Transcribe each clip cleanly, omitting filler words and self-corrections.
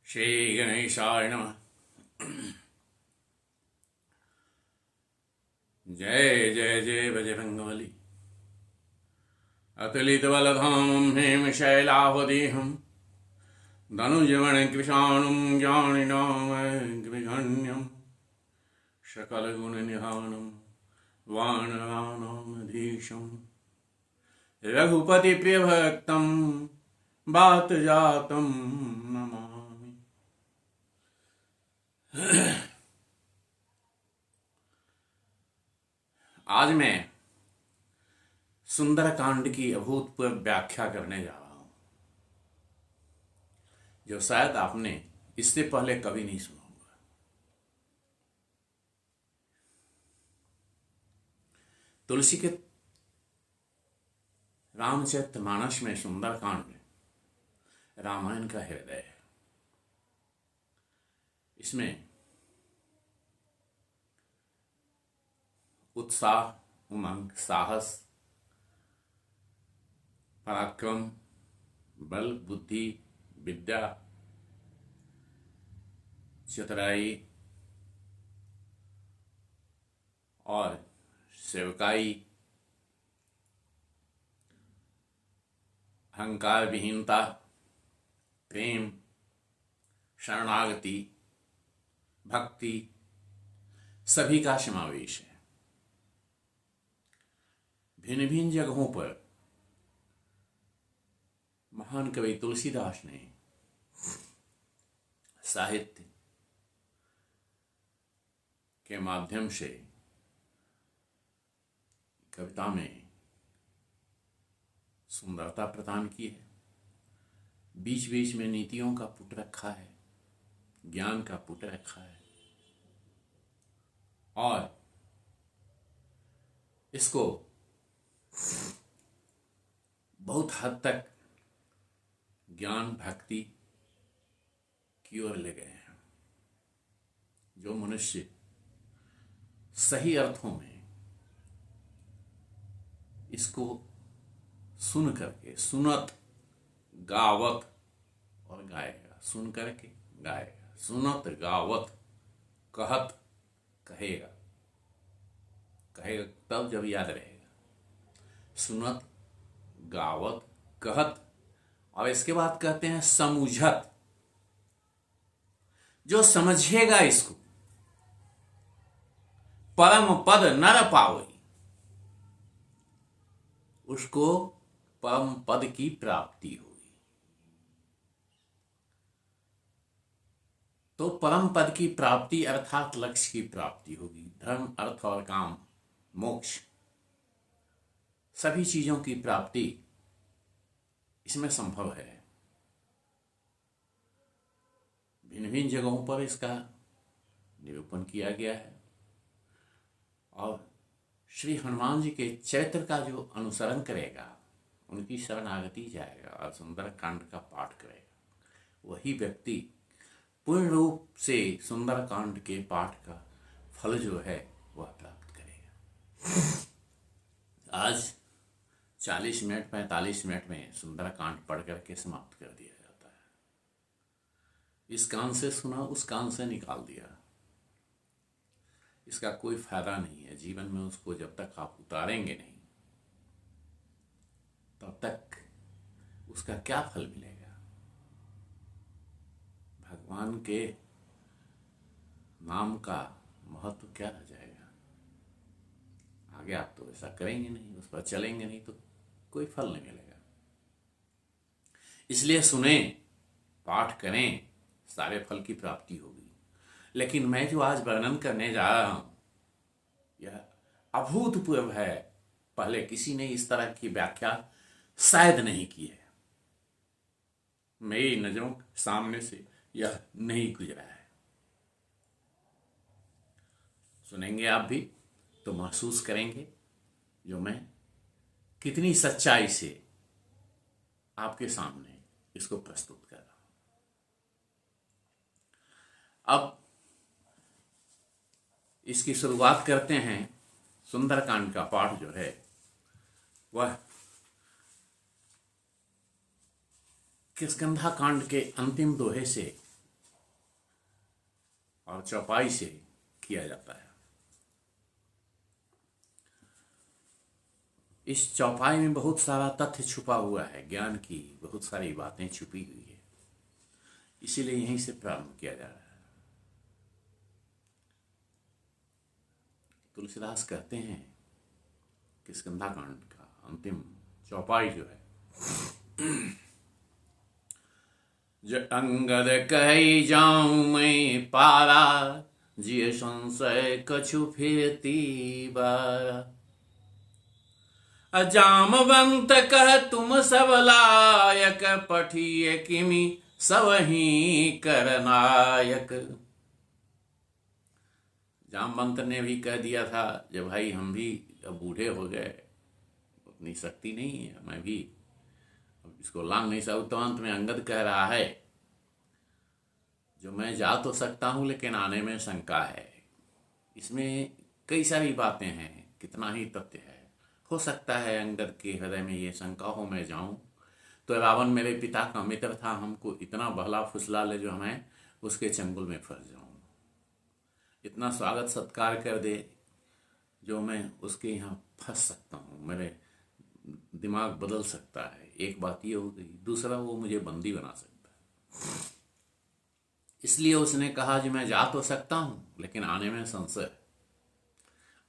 श्री गणेशाय नमः। जय जय जय बजरंगबली। अतुलितबलधामं हेमशैलावदेहं धनुजवनकृशाणुं ज्ञानिनामग्निगण्यं सकलगुणनिधानं वानराणामधीशं रघुपतिप्रियभक्तं वातजातं नमामि। आज मैं सुंदरकांड की अभूतपूर्व व्याख्या करने जा रहा हूं, जो शायद आपने इससे पहले कभी नहीं सुना होगा। तुलसी के रामचरितमानस में सुंदरकांड रामायण का हृदय है। इसमें उत्साह, उमंग, साहस, पराक्रम, बल, बुद्धि, विद्या, चतुराई और सेवकाई, अहंकार विहीनता, प्रेम, शरणागति, भक्ति सभी का समावेश है। भिन्न भिन्न जगहों पर महान कवि तुलसीदास ने साहित्य के माध्यम से कविता में सुंदरता प्रदान की है। बीच बीच में नीतियों का पुट रखा है, ज्ञान का पुट रखा है और इसको बहुत हद तक ज्ञान भक्ति की ओर ले गए हैं। जो मनुष्य सही अर्थों में इसको सुन करके, सुनत गावत और गाएगा, सुन करके गाएगा, सुनत गावत कहत कहेगा, कहेगा तब जब याद रहेगा। सुनत गावत कहत और इसके बाद कहते हैं समूझत। जो समझेगा इसको परम पद नर पावई, उसको परम पद की प्राप्ति होगी। तो परम पद की प्राप्ति अर्थात लक्ष्य की प्राप्ति होगी। धर्म, अर्थ और काम, मोक्ष, सभी चीजों की प्राप्ति इसमें संभव है। भिन्न भिन्न जगहों पर इसका निरूपण किया गया है और श्री हनुमान जी के चरित्र का जो अनुसरण करेगा, उनकी शरणागति जाएगा और सुंदरकांड का पाठ करेगा, वही व्यक्ति पूर्ण रूप से सुंदरकांड के पाठ का फल जो है वह प्राप्त करेगा। आज 40 मिनट 45 मिनट में सुंदरकांड पढ़ करके समाप्त कर दिया जाता है। इस कान से सुना, उस कान से निकाल दिया, इसका कोई फायदा नहीं है। जीवन में उसको जब तक आप उतारेंगे नहीं, तब तक उसका क्या फल मिलेगा? भगवान के नाम का महत्व क्या रह जाएगा? आगे आप तो ऐसा करेंगे नहीं, उस पर चलेंगे नहीं, तो कोई फल नहीं मिलेगा। इसलिए सुने, पाठ करें, सारे फल की प्राप्ति होगी। लेकिन मैं जो आज वर्णन करने जा रहा हूं, यह अभूतपूर्व है। पहले किसी ने इस तरह की व्याख्या शायद नहीं की है। मेरी नजरों सामने से यह नहीं गुजरा है। सुनेंगे आप भी तो महसूस करेंगे जो मैं कितनी सच्चाई से आपके सामने इसको प्रस्तुत कर रहा हूं। अब इसकी शुरुआत करते हैं। सुंदरकांड का पाठ जो है वह किष्किंधा कांड के अंतिम दोहे से और चौपाई से किया जाता है। इस चौपाई में बहुत सारा तथ्य छुपा हुआ है, ज्ञान की बहुत सारी बातें छुपी हुई है, इसीलिए यहीं से प्रारंभ किया जा रहा है। तुलसीदास कहते हैं कि स्कंधाकांड का अंतिम चौपाई जो है, जो अंगद कही जाऊं मैं पारा, जिय संशय कछु फिरती बारा। जामवंत कह तुम सब लायक, पठिए किमि सब ही करनायक। जामवंत ने भी कह दिया था, जब भाई हम भी अब बूढ़े हो गए, उतनी शक्ति नहीं है, मैं भी इसको लांग नहीं सकता। अंत में अंगद कह रहा है, जो मैं जा तो सकता हूं लेकिन आने में शंका है। इसमें कई सारी बातें हैं, कितना ही तथ्य है। हो सकता है अंगद के हृदय में ये शंका हो, मैं जाऊं तो रावण मेरे पिता का मित्र था, हमको इतना बहला फुसला ले जो मैं उसके चंगुल में फंस जाऊं, इतना स्वागत सत्कार कर दे जो मैं उसके यहाँ फंस सकता हूँ, मेरे दिमाग बदल सकता है। एक बात ये हो गई, दूसरा वो मुझे बंदी बना सकता है। इसलिए उसने कहा कि मैं जा तो सकता हूं लेकिन आने में संशय।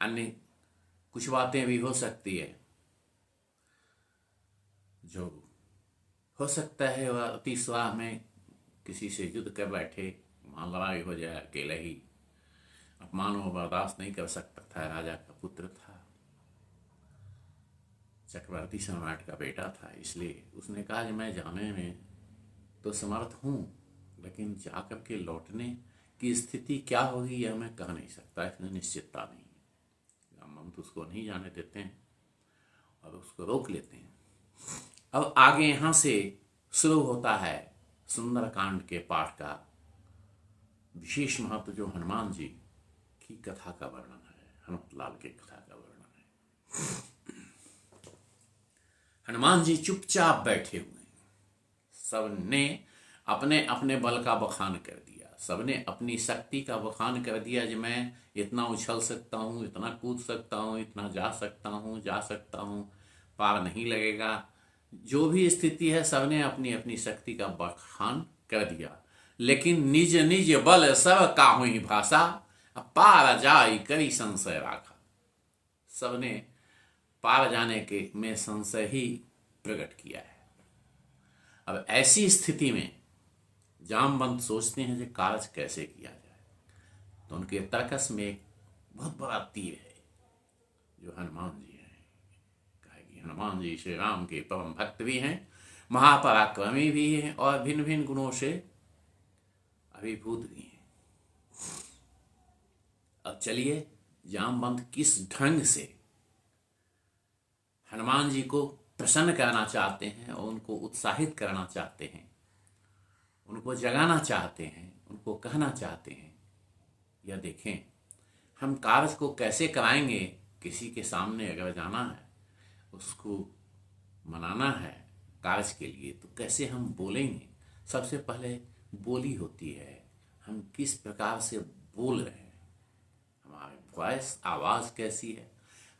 अन्य कुछ बातें भी हो सकती है, जो हो सकता है वह अति स्वाह में किसी से युद्ध कर बैठे, वहां लड़ाई हो जाए, अकेले ही अपमान वो बर्दाश्त नहीं कर सकता था। राजा का पुत्र था, चक्रवर्ती सम्राट का बेटा था, इसलिए उसने कहा कि मैं जाने में तो समर्थ हूं लेकिन जाकर के लौटने की स्थिति क्या होगी यह मैं कह नहीं सकता, इसमें निश्चितता नहीं है। हम तो उसको नहीं जाने देते हैं और उसको रोक लेते हैं। अब आगे यहां से शुरू होता है सुंदरकांड के पाठ का विशेष महत्व, जो हनुमान जी की कथा का वर्णन है, हनुमत लाल की कथा का वर्णन है। हनुमान जी चुपचाप बैठे हुए हैं, सबने अपने अपने बल का बखान कर दिया, सबने अपनी शक्ति का बखान कर दिया कि मैं इतना उछल सकता हूँ, इतना कूद सकता हूँ, इतना जा सकता हूँ, पार नहीं लगेगा। जो भी स्थिति है सबने अपनी अपनी शक्ति का बखान कर दिया, लेकिन निज निज बल सब काहू ही भाषा, पार जाई करी संशय राखा। सबने पार जाने के में संशय ही प्रकट किया है। अब ऐसी स्थिति में जामवंत सोचते हैं कि कार्य कैसे किया जाए, तो उनके तर्कस में एक बहुत बड़ा तीर है, जो हनुमान जी हैं। कहे कि हनुमान जी श्री राम के परम भक्त भी हैं, महापराक्रमी भी हैं और भिन्न भिन्न गुणों से अभिभूत भी हैं। अब चलिए जामवंत किस ढंग से हनुमान जी को प्रसन्न करना चाहते हैं और उनको उत्साहित करना चाहते हैं, उनको जगाना चाहते हैं, उनको कहना चाहते हैं, यह देखें। हम कार्य को कैसे कराएंगे, किसी के सामने अगर जाना है, उसको मनाना है कार्य के लिए, तो कैसे हम बोलेंगे। सबसे पहले बोली होती है, हम किस प्रकार से बोल रहे हैं, हमारी वॉइस आवाज़ कैसी है,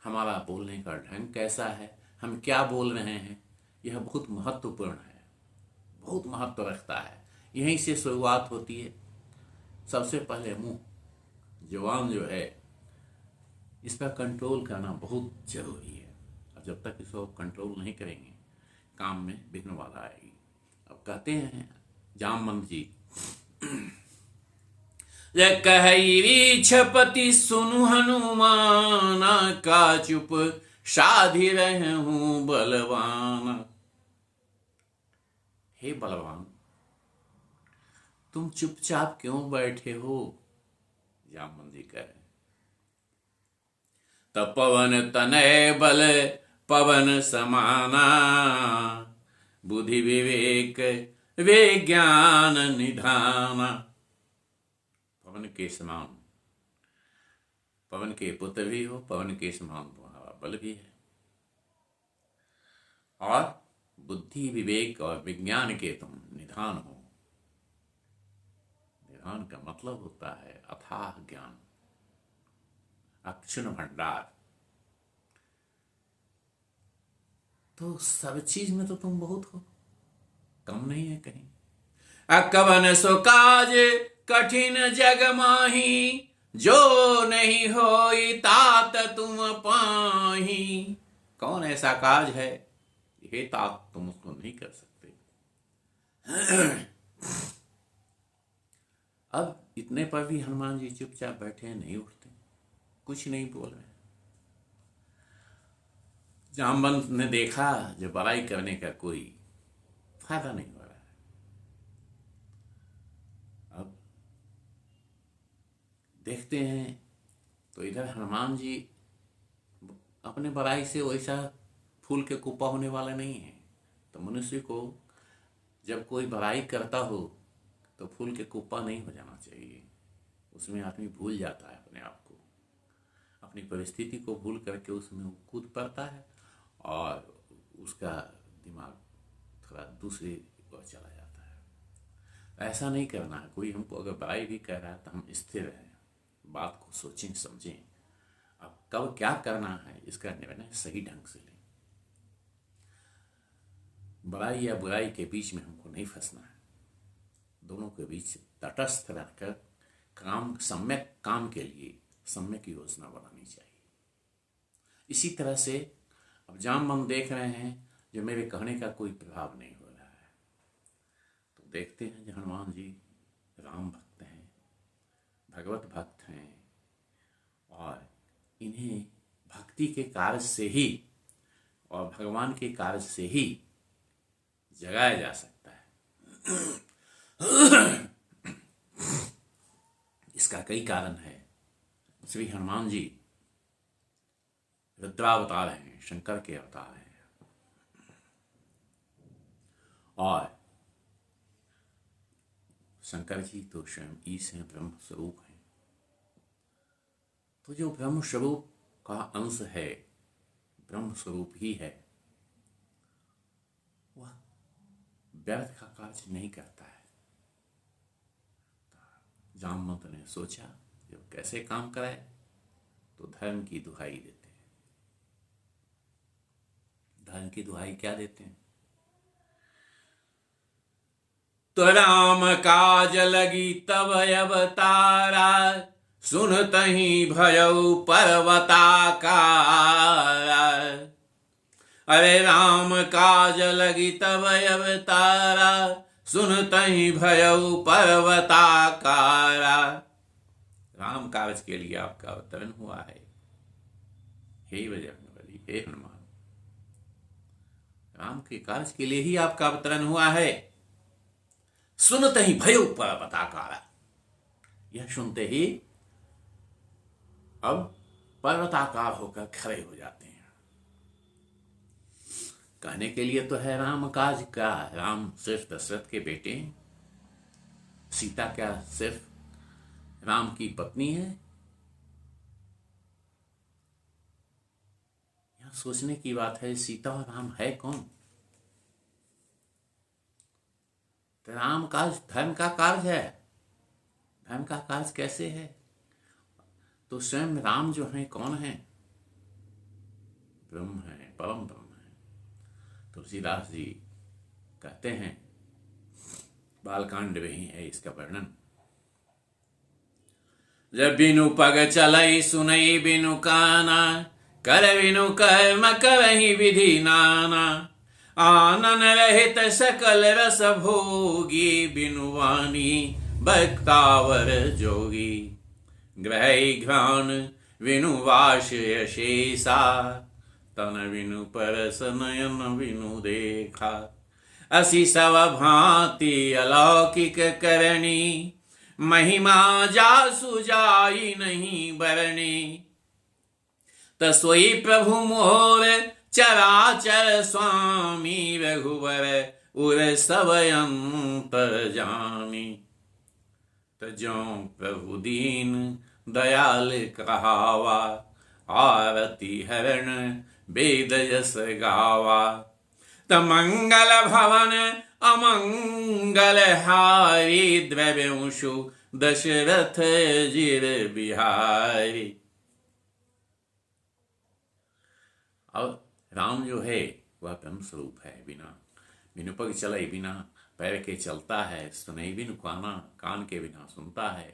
हमारा बोलने का ढंग कैसा है, हम क्या बोल रहे हैं, यह बहुत महत्वपूर्ण है, बहुत महत्व रखता है। यहीं से शुरुआत होती है। सबसे पहले मुंह, जुबान जो है, इस पर कंट्रोल करना बहुत जरूरी है। और जब तक इसको कंट्रोल नहीं करेंगे, काम में विघ्न बाधा आएगी। अब कहते हैं जामवंत जी, कही छपति सुनु हनुमाना, का चुप साधि रहे हूं बलवान। हे बलवान, तुम चुपचाप क्यों बैठे हो। जामवंत जी कह रहे, तब पवन तनय बल पवन समाना, बुद्धि विवेक विज्ञान निधाना। पवन के समान, पवन के पुत्र भी हो, पवन के समान तुम्हारा बल भी है, और बुद्धि विवेक और विज्ञान के तुम निधान हो। ज्ञान का मतलब होता है अथाह ज्ञान, अक्षुण भंडार। तो सब चीज में तो तुम बहुत हो, कम नहीं है कहीं। अकवन सो काज कठिन जग माही, जो नहीं होई तात तुम पाही। कौन ऐसा काज है हे तात तुम उसको नहीं कर सकते। अब इतने पर भी हनुमान जी चुपचाप बैठे हैं, नहीं उठते, कुछ नहीं बोल रहे। जामवंत ने देखा जो बड़ाई करने का कोई फायदा नहीं हो रहा है। अब देखते हैं तो इधर हनुमान जी अपने बड़ाई से वैसा फूल के कुप्पा होने वाला नहीं है। तो मनुष्य को जब कोई बड़ाई करता हो तो फूल के कुप्पा नहीं हो जाना चाहिए। उसमें आदमी भूल जाता है अपने आप को, अपनी परिस्थिति को भूल करके उसमें वो कूद पड़ता है और उसका दिमाग थोड़ा दूसरी ओर चला जाता है। ऐसा नहीं करना है। कोई हमको अगर बड़ाई भी कह रहा है तो हम स्थिर रहें, बात को सोचें समझें, अब कब क्या करना है इसका निर्णय सही ढंग से लें। बड़ाई या बुराई के बीच में हमको नहीं फंसना है, दोनों के बीच तटस्थ रहकर सम्यक काम के लिए सम्यक योजना बनानी चाहिए। इसी तरह से अब जामवंत देख रहे हैं जो मेरे कहने का कोई प्रभाव नहीं हो रहा है, तो देखते हैं जो हनुमान जी राम भक्त हैं, भगवत भक्त हैं, और इन्हें भक्ति के कार्य से ही और भगवान के कार्य से ही जगाया जा सकता है। इसका कई कारण है। श्री हनुमान जी रुद्रावतार हैं, शंकर के अवतार हैं, और शंकर जी तो स्वयं ईश हैं, ब्रह्म स्वरूप हैं। तो जो ब्रह्म स्वरूप का अंश है, ब्रह्म स्वरूप ही है, वह व्यर्थ का कार्य नहीं करता है। जामवंत ने सोचा कि वो कैसे काम कराए, तो धर्म की दुहाई देते हैं। धर्म की दुहाई क्या देते हैं? तो राम काज लगी तब अवतारा, सुनतहि भयउ पर्वताकारा। अरे राम काज लगी तब अवतारा, सुनतहि भयउ पर्वताकारा। राम कार्य के लिए आपका अवतरण हुआ है, हे बजरंगबली, हे हनुमान। राम के कार्य के लिए ही आपका अवतरण हुआ है। सुनतहि भयउ पर्वताकारा, यह सुनते ही अब पर्वताकार होकर खड़े हो जाते हैं। कहने के लिए तो है राम काज का, राम सिर्फ दशरथ के बेटे हैं, सीता क्या सिर्फ राम की पत्नी है? यह सोचने की बात है, सीता और राम है कौन? तो राम काज धर्म का कार्य है। धर्म का कार्य कैसे है? तो स्वयं राम जो हैं कौन है? ब्रह्म है, परम ब्रह्म है। तुलसीदास जी कहते हैं, बालकांड में ही है इसका वर्णन। जब बिनु पग चलई सुनई बिनु काना, कर बिनु कर्म करहि विधि नाना। आनन रहित सकल रस भोगी, बिनु वाणी भक्तावर जोगी। ग्रहई घ्राण विनु वास यशेषा, तन विनु परस नयन विनु देखा। असी सब भांति अलौकिक करणी, महिमा जासु जाई नहीं बरणी। तसोई प्रभु मोर चराचर स्वामी, रघुवर उर सब अंतर जानी। तजों प्रभु दीन दयाल कहावा, आरती हरण वेद जस गावा। तमंगल भवन अमंगल हारी, द्रव्यंशु दशरथ जिर बिहारी। अब राम जो है वह ब्रह्म स्वरूप है, बिनु पग चले बिना पैर के चलता है, सुनई बिनु काना कान के बिना सुनता है,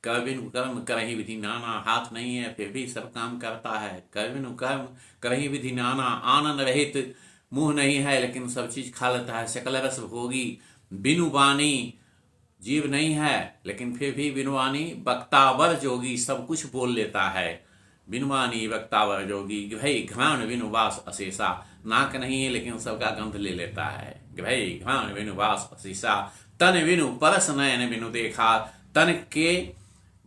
कर बिनु कर्म करहि विधि नाना, हाथ नहीं है फिर भी सब काम करता है, कर बिनु कर्म करहि विधि नाना, आनंद रहित मुंह नहीं है लेकिन सब चीज खा लेता है, सकल रस भोगी बिनु वाणी, जीव नहीं है लेकिन फिर भी बिनु वाणी, बक्तावर जोगी सब कुछ बोल लेता है, बिनु वाणी बक्तावर जोगी, भाई घ्राण बिनु वास अशेषा, नाक नहीं है लेकिन सबका गंध ले लेता है, भाई घ्राण बिनु वास अशेषा, तन बिनु परस नयन बिनु देखा, तन के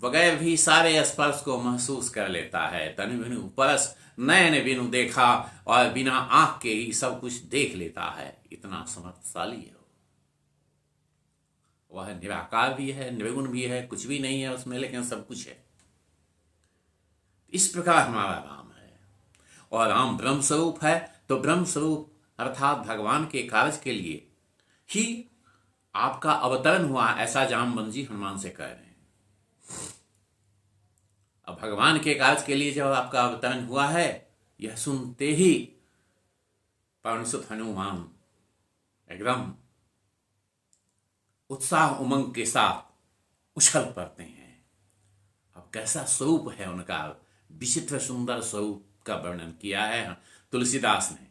बगैर भी सारे स्पर्श को महसूस कर लेता है, तन बिनु परस नयन बिनु देखा, और बिना आंख के ही सब कुछ देख लेता है, इतना समर्थशाली है वह। निराकार भी है, निर्गुण भी है, कुछ भी नहीं है उसमें लेकिन सब कुछ है। इस प्रकार हमारा राम है, और राम ब्रह्म स्वरूप है, तो ब्रह्म स्वरूप अर्थात भगवान के कार्य के लिए ही आपका अवतरण हुआ, ऐसा जामवंत जी हनुमान से कह रहे हैं। अब भगवान के कार्य के लिए जब आपका अवतरण हुआ है, यह सुनते ही पवनसुत हनुमान एकदम उत्साह उमंग के साथ उछल पड़ते हैं। अब कैसा स्वरूप है उनका, विचित्र सुंदर स्वरूप का वर्णन किया है तुलसीदास ने।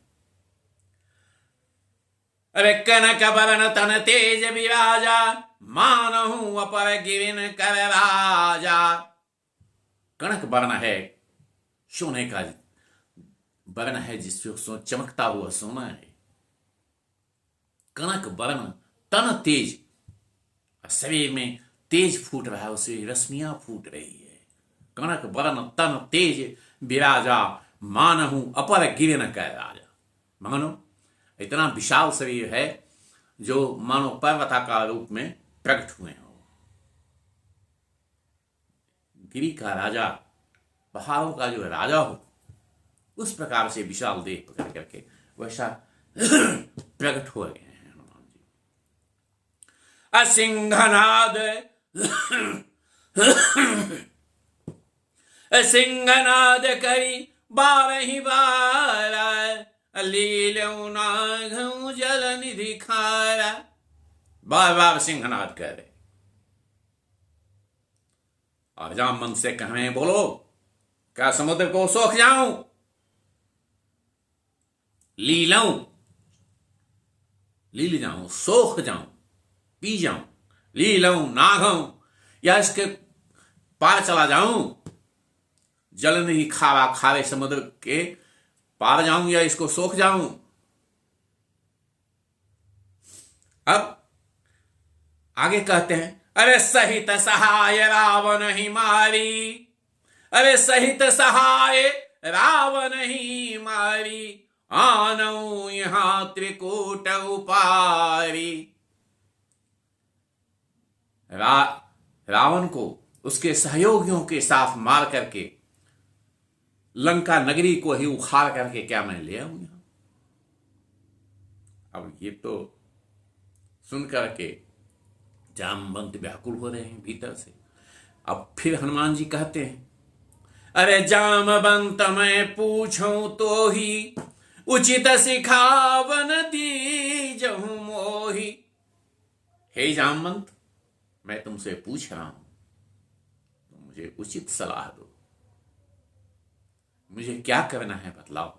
अरे कनक बरन तन तेज विराजा, मानहु अपर गिरिन कर राजा। कनक वर्ण है, सोने का वर्ण है, जिससे चमकता हुआ सोना है। कनक वर्ण तन तेज, शरीर में तेज फूट रहा है, उसे रश्मियां फूट रही है। कनक वर्ण तन तेज विराजा, मानहु अपर गिरिन कर राजा। मानो इतना विशाल शरीर है जो मानो पर्वताकार रूप में प्रकट हुए हो। गिरी का राजा, पहाड़ों का जो राजा हो, उस प्रकार से विशाल देह पकड़ करके वैसा प्रकट हो गए हैं हनुमान जी। असिंहनाद सिंहनाद करी बारही बार, लीलऊ नाघऊ जल निधि खारा। बार बार सिंहनाद कह रहे, और जामवंत से कह रहे हैं, बोलो क्या समुद्र को सोख जाऊं, लीलऊ लील जाऊं, सोख जाऊं, पी जाऊं, लीलऊ नाघऊ, या इसके पार चला जाऊं, जल नहीं खारा, खारे समुद्र के पार जाऊं या इसको सोख जाऊं। अब आगे कहते हैं, अरे सहित सहाय रावण ही मारी, अरे सहित सहाय रावण ही मारी, आनऊ यहां त्रिकूट उपारी। रावण को उसके सहयोगियों के साथ मार करके लंका नगरी को ही उखाड़ करके क्या मैं ले आऊं यहां। अब ये तो सुन करके जामवंत व्याकुल हो रहे हैं भीतर से। अब फिर हनुमान जी कहते हैं, अरे जामवंत मैं पूछूं तो ही, उचित सिखावन दीजहु मोहि। हे जामवंत, मैं तुमसे पूछ रहा हूं, तो मुझे उचित सलाह दो, मुझे क्या करना है बतलाओ।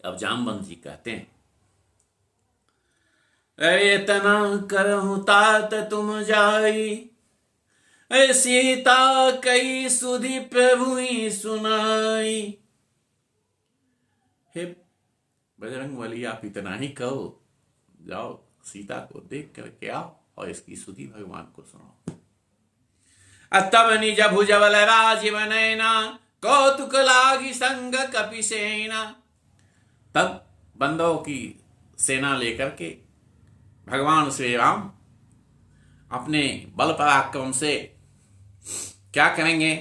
अब जामवंत जी कहते हैं, अरे तना करहु तात तुम जाई, अरे सीता कई सुधि प्रभु ही सुनाई। हे बजरंगबली, आप इतना ही कहो, जाओ सीता को देख करके आओ और इसकी सुधि भगवान को सुनाओ। तब निज भुजबल राजीव नैना, कौतुक लागी संग कपिसेना। तब बंदों की सेना लेकर के भगवान श्री राम अपने बल पराक्रम से क्या करेंगे,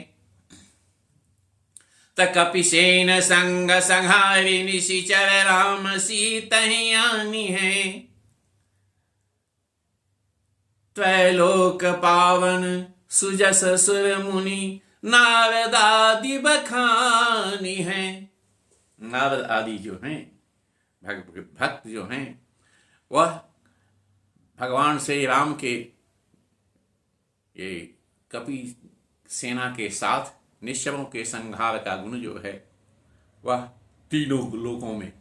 त कपिसेन संग संहारी, निशिचर राम सीतहि आनी है। त्रैलोक पावन सुजस सुर मुनि नारद आदि बखानी है। नारद आदि जो हैं भक्त जो हैं वह भगवान श्री राम के ये कपि सेना के साथ निश्चरों के संहार का गुण जो है वह तीनों लोकों में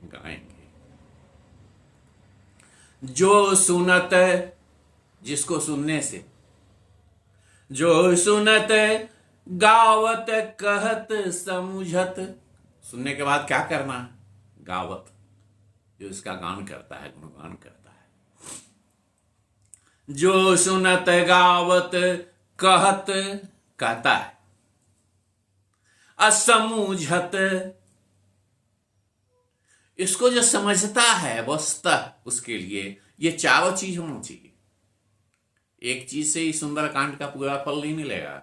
गाएंगे। जो सुनत, जिसको सुनने से, जो सुनत गावत कहत समुझत, सुनने के बाद क्या करना है? गावत, जो इसका गान करता है, गुणगान करता है। जो सुनत गावत कहत, कहता है, असमूझत, इसको जो समझता है वस्तः उसके लिए ये चारों चीज होना चाहिए। एक चीज से ही सुंदरकांड का पूरा फल नहीं मिलेगा।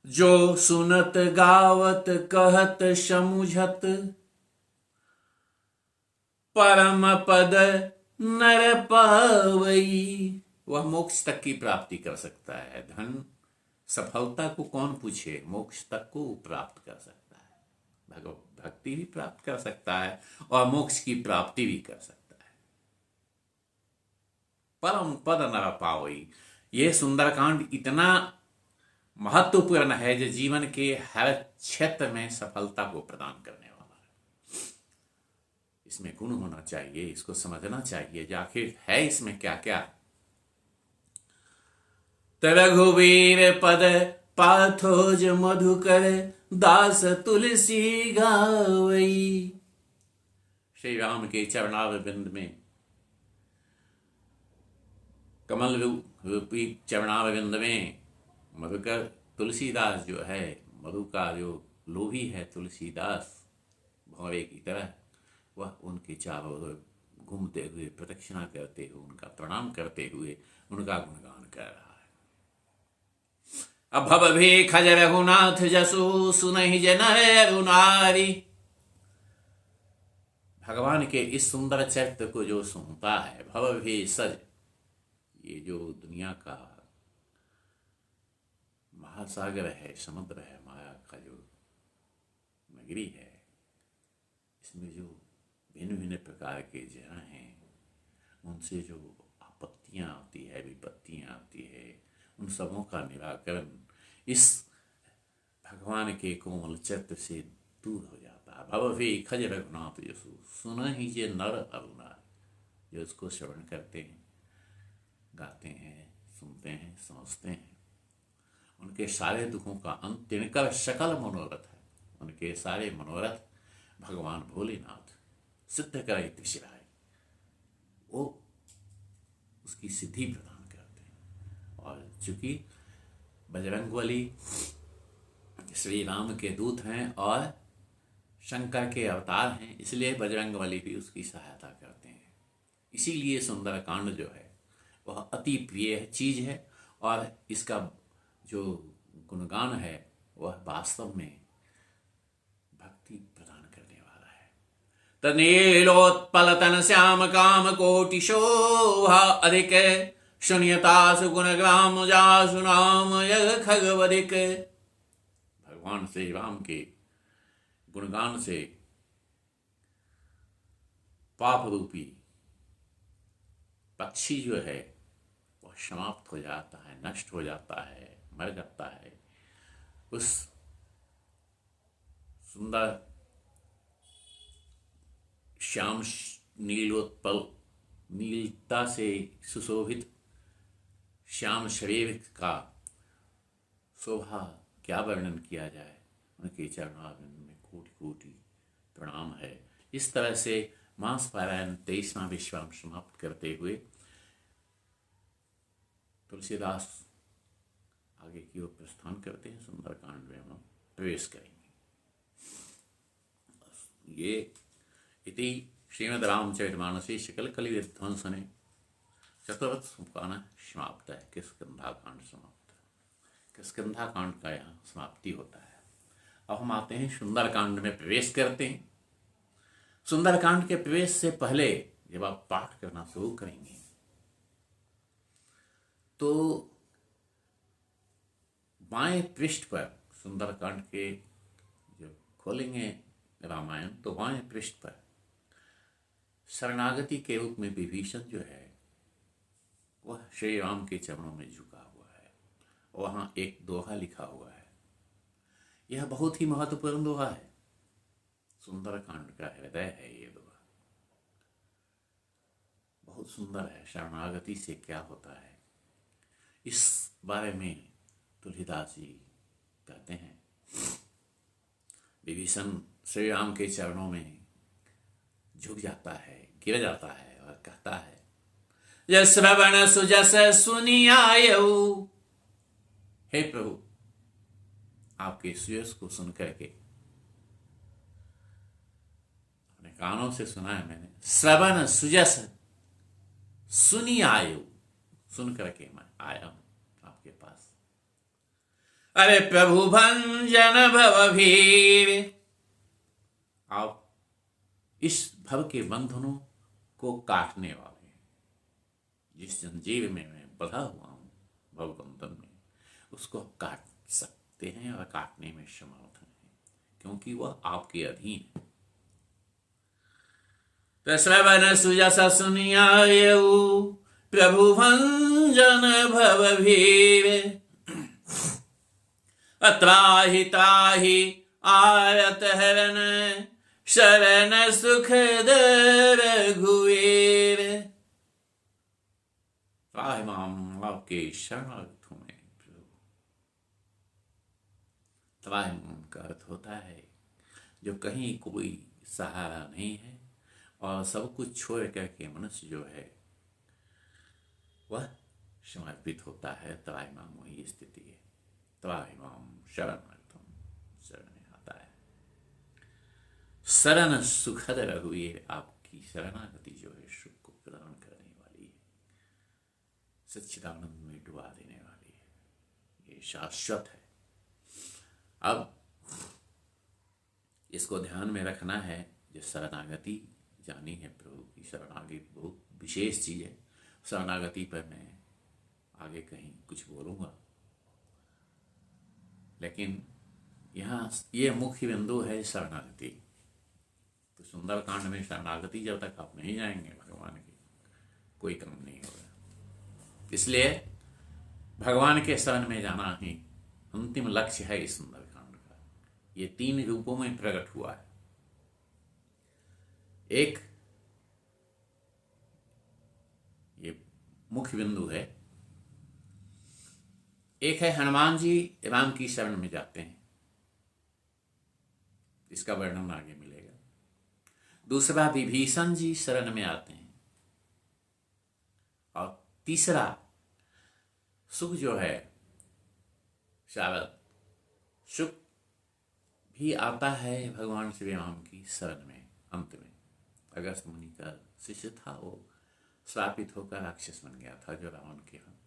जो सुनत गावत कहत समूझत, परम पद नर पावई, वह मोक्ष तक की प्राप्ति कर सकता है। धन सफलता को कौन पूछे, मोक्ष तक को प्राप्त कर सकता है। भक्ति भी प्राप्त कर सकता है और मोक्ष की प्राप्ति भी कर सकता है। परम पद नर पावई, यह सुंदरकांड इतना महत्वपूर्ण है जो जीवन के हर क्षेत्र में सफलता को प्रदान करने वाला है। इसमें गुण होना चाहिए, इसको समझना चाहिए कि आखिर है इसमें क्या क्या। रघुवीर पद पाथोज मधुकर दास तुलसी गावई, श्री राम के चरणारविंद में, कमल रूपी चरणारविंद में मधुकर तुलसीदास जो है, मधु का जो लोभी है तुलसीदास भौरे की तरह, वह उनके चारों ओर घूमते हुए, प्रदक्षिणा करते हुए, उनका प्रणाम करते हुए उनका गुणगान कर रहा है। अभव भी खज रघुनाथ जसु सुनहि जन रुनारी, भगवान के इस सुंदर चरित्र को जो सुनता है, भव भी सज, ये जो दुनिया का महासागर है, समुद्र है, माया का जो नगरी है, इसमें जो भिन्न भिन्न प्रकार के जन हैं, उनसे जो आपत्तियां आती है, विपत्तियां आती है, उन सबों का निराकरण इस भगवान के कोमल चरित्र से दूर हो जाता है। भव भी खज रघुनाथ यशु सुन ही जे नर अरुणार, जो उसको श्रवण करते हैं, गाते हैं, सुनते हैं, समझते हैं, उनके सारे दुखों का अंत तिनकर सकल मनोरथ है। उनके सारे मनोरथ भगवान भोलेनाथ सिद्ध करे तिशिराय, वो उसकी सिद्धि प्रदान करते हैं। और चूंकि बजरंगबली श्री राम के दूत हैं और शंकर के अवतार हैं, इसलिए बजरंगबली भी उसकी सहायता करते हैं। इसीलिए सुंदरकांड जो है वह अति प्रिय चीज है और इसका जो गुणगान है वह वास्तव में भक्ति प्रदान करने वाला है। तनीलोत्पल तन श्याम काम कोटि शोभा अधिक, शून्यता सुगुण ग्राम जासु नाम यह खगवधिक। भगवान श्री राम के गुणगान से पाप रूपी पक्षी जो है वह समाप्त हो जाता है, नष्ट हो जाता है, मर जाता है। उस सुंदर श्याम नीलोत्पल, नीलता से सुशोभित श्याम शरीर का शोभा क्या वर्णन किया जाए। उनके चरणारविंद में कोटि कोटि प्रणाम है। इस तरह से मास पारायण 23वां विश्वाम समाप्त करते हुए तुलसीदास आगे की ओर प्रस्थान करते हैं। सुंदरकांड में हम प्रवेश करेंगे। ये इति श्रीमद् रामचरितमानसे सकल कलि विध्वंसने चतुर्थ सोपान समाप्त है। किष्किंधा समाप्त है। किष्किंधा कांड का यहाँ समाप्ति होता है। अब हम आते हैं सुंदरकांड में प्रवेश करते हैं। सुंदरकांड के प्रवेश से पहले जब आप पाठ करना शुरू करेंगे तो बाएं पृष्ठ पर सुंदरकांड के जब खोलेंगे रामायण तो बाएं पृष्ठ पर शरणागति के रूप में विभीषण जो है वह श्री राम के चरणों में झुका हुआ है। वहां एक दोहा लिखा हुआ है। यह बहुत ही महत्वपूर्ण दोहा है। सुंदरकांड का हृदय है ये दोहा। बहुत सुंदर है। शरणागति से क्या होता है इस बारे में तुलसीदास जी कहते हैं। विभीषण श्री राम के चरणों में झुक जाता है, गिर जाता है और कहता है, जस श्रवण सुजस सुनी आयऊ। हे प्रभु, आपके सुयस को सुन करके अपने कानों से सुना है मैंने। श्रवण सुजस सुनी आयु, सुन करके मैं आया हूं आपके पास। अरे प्रभु भंजन भव भीर, आप इस भव के बंधनों को काटने वाले हैं। जिस जंजीर में मैं बंधा हुआ हूं भव बंधन में, उसको काट सकते हैं और काटने में समर्थ हैं, क्योंकि वह आपके अधीन है। श्रवण सुजस सुनियायऊ, प्रभु भंजन भव भीर। त्राहि त्राहि आयत हरण, शरण सुख रघुवीर। त्राहि माम आपके शरणागत हूं मैं प्रभु। त्राहि माम का अर्थ होता है जो कहीं कोई सहारा नहीं है और सब कुछ छोड़ करके मनुष्य जो है वह समर्पित होता है। त्राहि माम वही स्थिति है। त्राहि माम शरणागतम, शरण आता है। शरण सुखद रघुवीर, आपकी शरणागति जो है सुख को प्रदान करने वाली है, सच्चिदानंद में डुबा देने वाली है। ये शाश्वत है। अब इसको ध्यान में रखना है। जो शरणागति जानी है प्रभु की, शरणागति बहुत विशेष चीज है। शरणागति पर मैं आगे कहीं कुछ बोलूंगा, लेकिन यहाँ ये मुख्य बिंदु है शरणागति। तो सुंदरकांड में शरणागति जब तक आप नहीं जाएंगे भगवान की, कोई काम नहीं होगा। इसलिए भगवान के शरण में जाना ही अंतिम लक्ष्य है इस सुंदरकांड का। ये 3 रूपों में प्रकट हुआ है। एक ये मुख्य बिंदु है। एक है हनुमान जी राम की शरण में जाते हैं, इसका वर्णन आगे मिलेगा। दूसरा विभीषण जी शरण में आते हैं, और तीसरा सुख जो है शारद, सुख भी आता है भगवान श्री राम की शरण में। अंत में अगस्त मुनि का शिष्य था, वो श्रापित होकर राक्षस बन गया था, जो रावण के यहाँ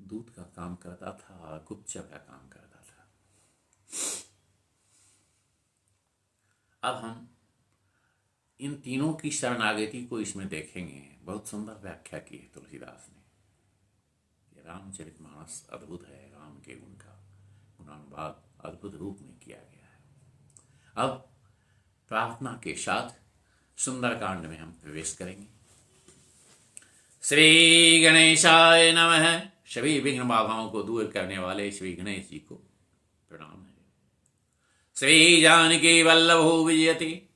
दूत का काम करता था और गुप्तचर का काम करता था। अब हम इन तीनों की शरणागति को इसमें देखेंगे। बहुत सुंदर व्याख्या की है तुलसीदास ने। ये रामचरितमानस अद्भुत है। राम के गुण का गुणानुवाद अद्भुत रूप में किया गया है। अब प्रार्थना के साथ सुंदरकांड में हम प्रवेश करेंगे। श्री गणेशाय नमः। सभी विघ्न बाधाओं को दूर करने वाले श्री गणेश जी को प्रणाम है। श्री जानकी वल्लभो विजयति।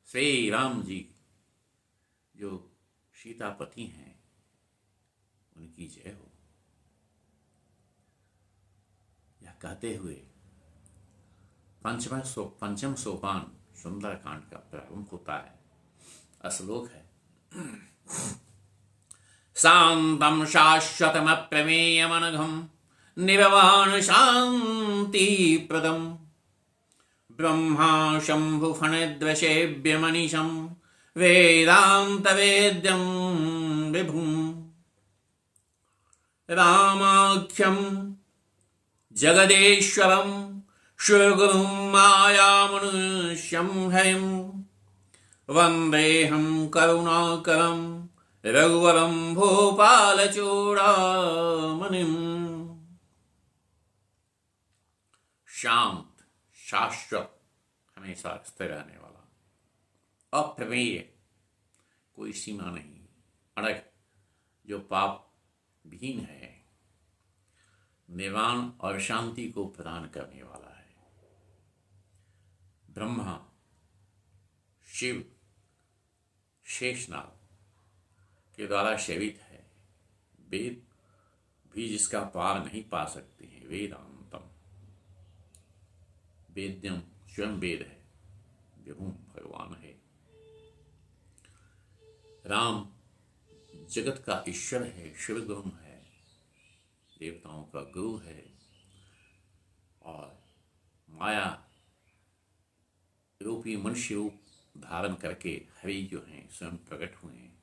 श्री राम जी जो सीतापति हैं उनकी जय हो। यह कहते हुए पंचम सोपान सुंदरकांड का प्रारंभ होता है। श्लोक है, शांतम शाश्वतमप्रमेयमनघं निर्वाण शांति प्रदम ब्रह्मा शंभु फणद्वशेभ्य मनीषं वेदांत वेद्यं विभुं रामाख्यं जगदेश्वरं शिवगुरुं मायामनुष्यं हयं वन्देऽहं करुणाकरं रघुवरं भूपालचूडामणिम्। शांत, शाश्वत, हमेशा स्थिर रहने वाला, अप्रमेय, कोई सीमा नहीं, अड़ग, जो पाप विहीन है, निर्वाण और शांति को प्रदान करने वाला है। ब्रह्मा, शिव, शेषनाग के द्वारा सेवित है। वेद भी जिसका पार नहीं पा सकते हैं। वेदांतम, वेद्यम स्वयं वेद है, विभुम भगवान है। राम जगत का ईश्वर है, शिव गुरु है, देवताओं का गुरु है, और माया रूपी मनुष्य रूप धारण करके हरि जो हैं स्वयं प्रकट हुए हैं।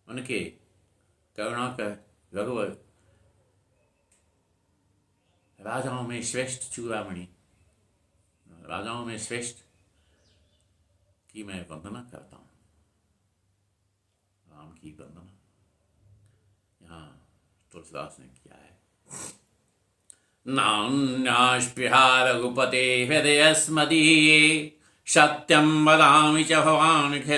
उनके करुणा का रघुवर राजाओं में श्रेष्ठ चूड़ामणि, राजाओं में श्रेष्ठ की मैं वंदना करता हूँ। राम की वंदना यहाँ तुलसीदास ने किया है। नान्यास्पृहा रघुपते हृदयस्मदीये, सत्यं वदामि च भवानखिलान्तरात्मा।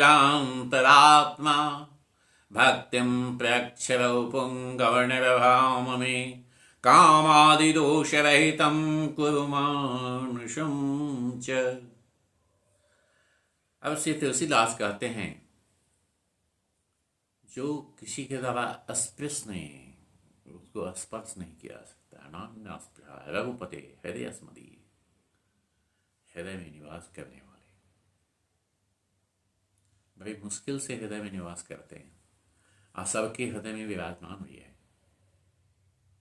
भक्तिं प्रयच्छरौ पुंगवनिर्भाम मे, कामादिदोषरहितं कुरु मानुषं च। अब श्री तुलसीदास कहते हैं, जो किसी के द्वारा अस्पृश्य नहीं, उसको स्पर्श नहीं किया जा सकता। नान्यास्पृहा रघुपते हृदयस्मदीये, हृदय में निवास करने वाले, बड़ी मुश्किल से हृदय में निवास करते हैं, और सबके हृदय में विराजमान भी है।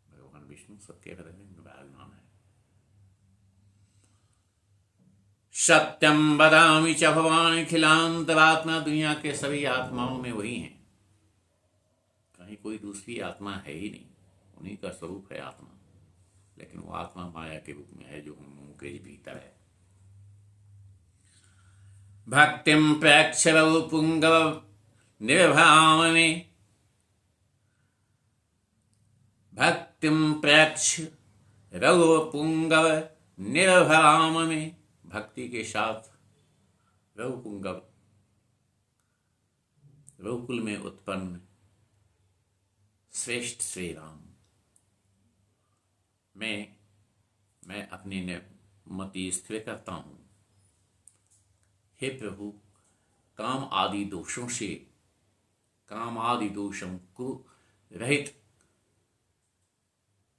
भगवान विष्णु सबके हृदय में विराजमान है। सत्यम वदामि च भवानखिलान्तरात्मा, दुनिया के सभी आत्माओं में वही हैं, कहीं कोई दूसरी आत्मा है ही नहीं, उन्हीं का स्वरूप है आत्मा। लेकिन वो आत्मा माया के रूप में है, जो मुंह के भीतर है। भक्तिम प्रेक्षरौ पुंगव निर्भाम में, भक्तिम प्रेक्ष रघु पुंगव निर्भराम में, भक्ति के साथ रघु पुंगव, रघुकुल में उत्पन्न श्रेष्ठ श्री राम, मैं अपनी मति स्थिर करता हूँ। हे प्रभु, काम आदि दोषों को रहित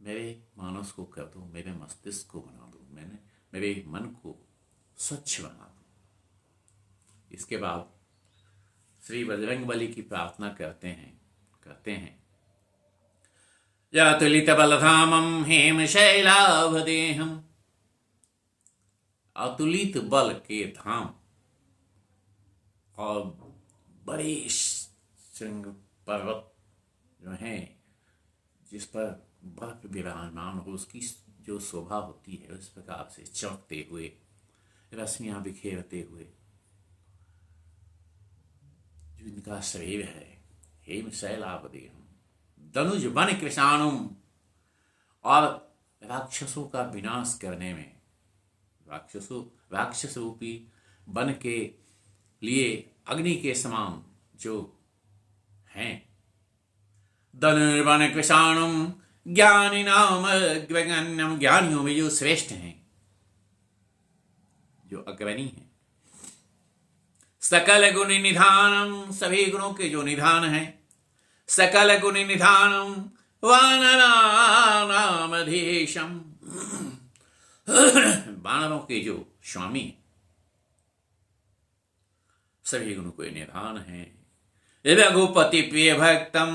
मेरे मानस को कर दो, मेरे मस्तिष्क को बना दो, मेरे मन को स्वच्छ बना दो। इसके बाद श्री बजरंगबली की प्रार्थना कहते हैं अतुलित बलधामं हेमशैलाभदेहम्, अतुलित बल के धाम और बड़े श्रृंग पर्वत जो हैं, जिस पर बर्फ विराजमान हो, उसकी जो शोभा होती है, उस प्रकार से चमकते हुए, रश्मियां बिखेरते हुए जो इनका शरीर है, हेमशैलाभदेहम्, धनुज बन कृषाणुम, और राक्षसों का विनाश करने में, राक्षस रूपी बन के लिए अग्नि के समान जो हैं। धनुज बन कृषाणुम ज्ञानी नाम अग्रगण्यम, ज्ञानियों में जो श्रेष्ठ हैं, जो अग्रणी हैं। सकल गुण निधानम, सभी गुणों के जो निधान हैं। सकल गुण निधानम वानरानामधीशम, वानरों के जो स्वामी, सभी गुणों के निधान हैं। रघुपति प्रिय भक्तम,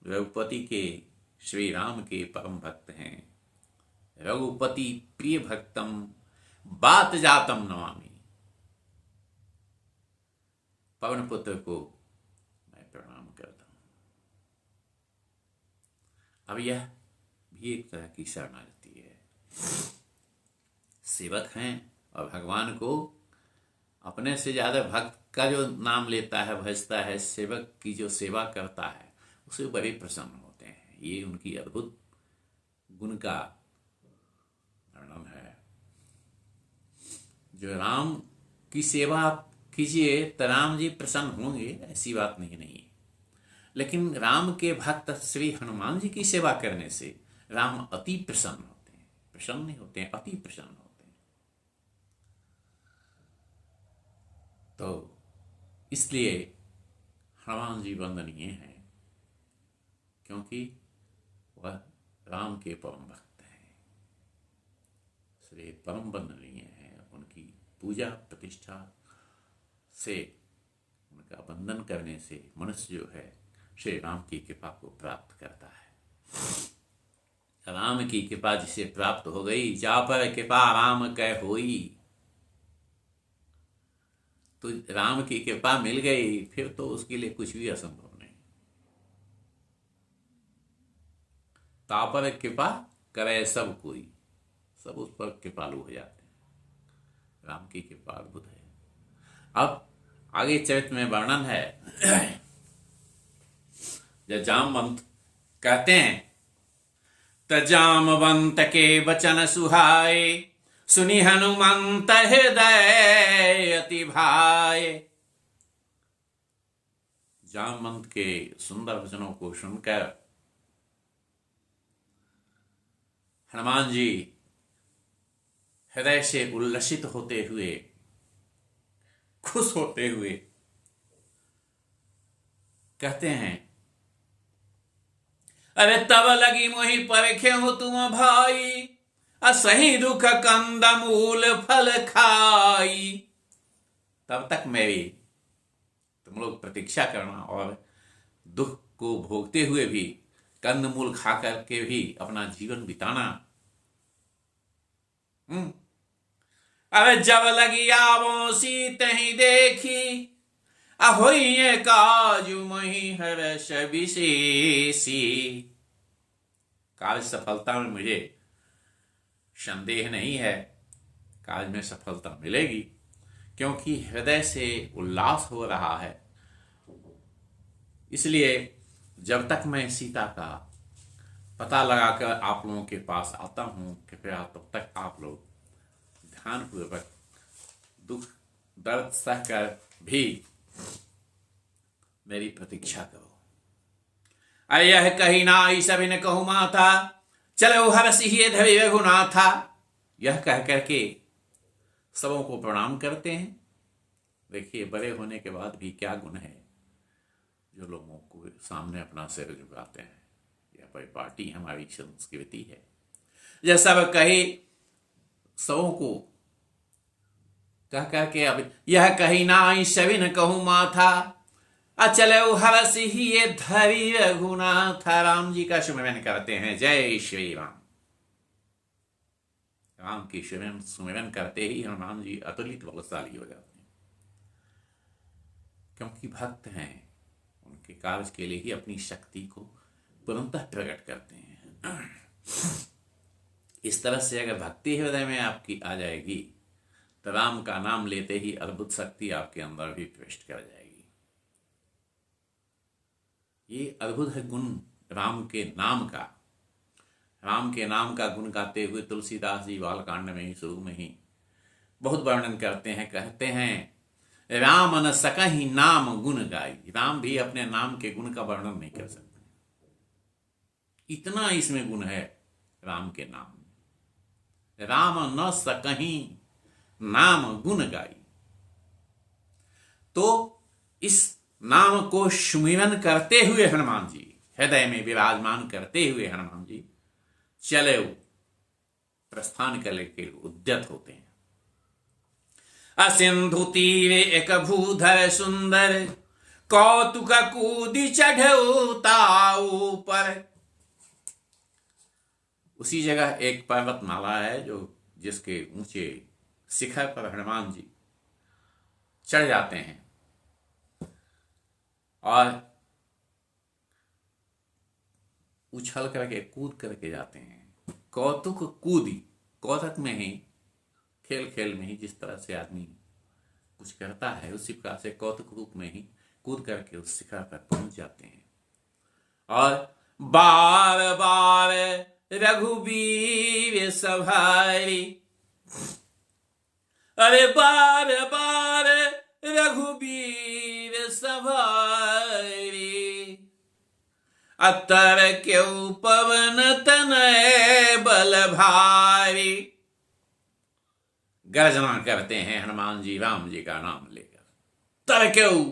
रघुपति के श्री राम के परम भक्त हैं। रघुपति प्रिय भक्तम बात जातम नमामि, पवन पुत्र को मैं प्रणाम करता हूं। अब यह भी एक तरह की शरणागति है। सेवक हैं और भगवान को अपने से ज्यादा भक्त का जो नाम लेता है, भजता है, सेवक की जो सेवा करता है, उसे बड़े प्रसन्न होते हैं। ये उनकी अद्भुत गुण का वर्णन है। जो राम की सेवा आप कीजिए तो राम जी प्रसन्न होंगे, ऐसी बात नहीं है। लेकिन राम के भक्त श्री हनुमान जी की सेवा करने से राम अति प्रसन्न होते हैं। प्रसन्न नहीं होते हैं, अति प्रसन्न होते हैं। तो इसलिए हनुमान जी वंदनीय हैं, क्योंकि वह राम के परम भक्त हैं, इसलिए परम वंदनीय हैं। उनकी पूजा प्रतिष्ठा से, उनका वंदन करने से मनुष्य जो है श्री राम की कृपा को प्राप्त करता है। राम की कृपा जिसे प्राप्त हो गई, जा पर कृपा राम कै होई। तो राम की कृपा मिल गई, फिर तो उसके लिए कुछ भी असंभव नहीं। ता पर कृपा करे सब कोई, सब उस पर कृपालु हो जाते हैं। राम की कृपा अद्भुत है। अब आगे चरित्र में वर्णन है। जब जामवंत कहते हैं, त जामवंत के वचन सुहाए, सुनी हनुमंत हृदय अति भाए। जामवंत के सुंदर वचनों को सुनकर हनुमान जी हृदय से उल्लसित होते हुए, खुश होते हुए कहते हैं, अरे तब लगी मोहि परखे हो तुम भाई, असही दुख कंद मूल फल खाई। तब तक मेरी तुम लोग प्रतीक्षा करना और दुख को भोगते हुए भी कंदमूल खा करके भी अपना जीवन बिताना। अरे जब लगी आवो सीत ही देखी, अहोइए काजु मही हर्ष विशेषी। कार्य सफलता में मुझे संदेह नहीं है, कार्य में सफलता मिलेगी, क्योंकि हृदय से उल्लास हो रहा है। इसलिए जब तक मैं सीता का पता लगाकर आप लोगों के पास आता हूं, कृपया तब तक आप लोग ध्यानपूर्वक दुख दर्द सहकर भी मेरी प्रतीक्षा करो। यह कही नाई सभी ने कहूं माथा, चलो हरसि ही धरि रघुनाथा। यह कह करके सबों को प्रणाम करते हैं। देखिए, बड़े होने के बाद भी क्या गुण है जो लोगों को सामने अपना सिर झुकाते हैं। यह परिपाटी हमारी संस्कृति है। यह सब कही सबों को कह करके, अब यह कही नाई सभी ने कहूं माथा, अचले हरसि ही ये धरि रघुनाथ। राम जी का सुमिरन करते हैं। जय श्री राम। राम की सुमिरन करते ही हनुमान जी अतुलित बलशाली हो जाते हैं, क्योंकि भक्त हैं। उनके कार्य के लिए ही अपनी शक्ति को तुरंत प्रकट करते हैं। इस तरह से अगर भक्ति हृदय में आपकी आ जाएगी तो राम का नाम लेते ही अद्भुत शक्ति आपके अंदर भी प्रविष्ट कर जाएगी। ये अद्भुत है गुण राम के नाम का। राम के नाम का गुण गाते हुए तुलसीदास जी बालकांड में ही, शुरू में ही बहुत वर्णन करते हैं। कहते हैं, राम न सकहि नाम गुण गाई। राम भी अपने नाम के गुण का वर्णन नहीं कर सकते, इतना इसमें गुण है राम के नाम में। राम न सकहि नाम गुण गाई। तो इस नाम को सुमिरन करते हुए हनुमान जी, हृदय में विराजमान करते हुए हनुमान जी चले प्रस्थान करने के उद्यत होते हैं। असिंधु तीरे एक भूधर सुंदर, कौतुक कूदी चढ़ऊ ताऊ पर। उसी जगह एक पर्वतमाला है जो जिसके ऊंचे शिखर पर हनुमान जी चढ़ जाते हैं और उछल करके कूद करके जाते हैं। कौतुक कूदी, कौतुक में ही, खेल खेल में ही जिस तरह से आदमी कुछ करता है उसी प्रकार से कौतुक रूप में ही कूद करके उस शिखर पर पहुंच जाते हैं। और बार बार रघुबीर सवारी, अरे बार बार रघुबीर सवारी, अतर क्यों पवन तनय बल भारी। गर्जना करते हैं हनुमान जी राम जी का नाम लेकर, तर क्यों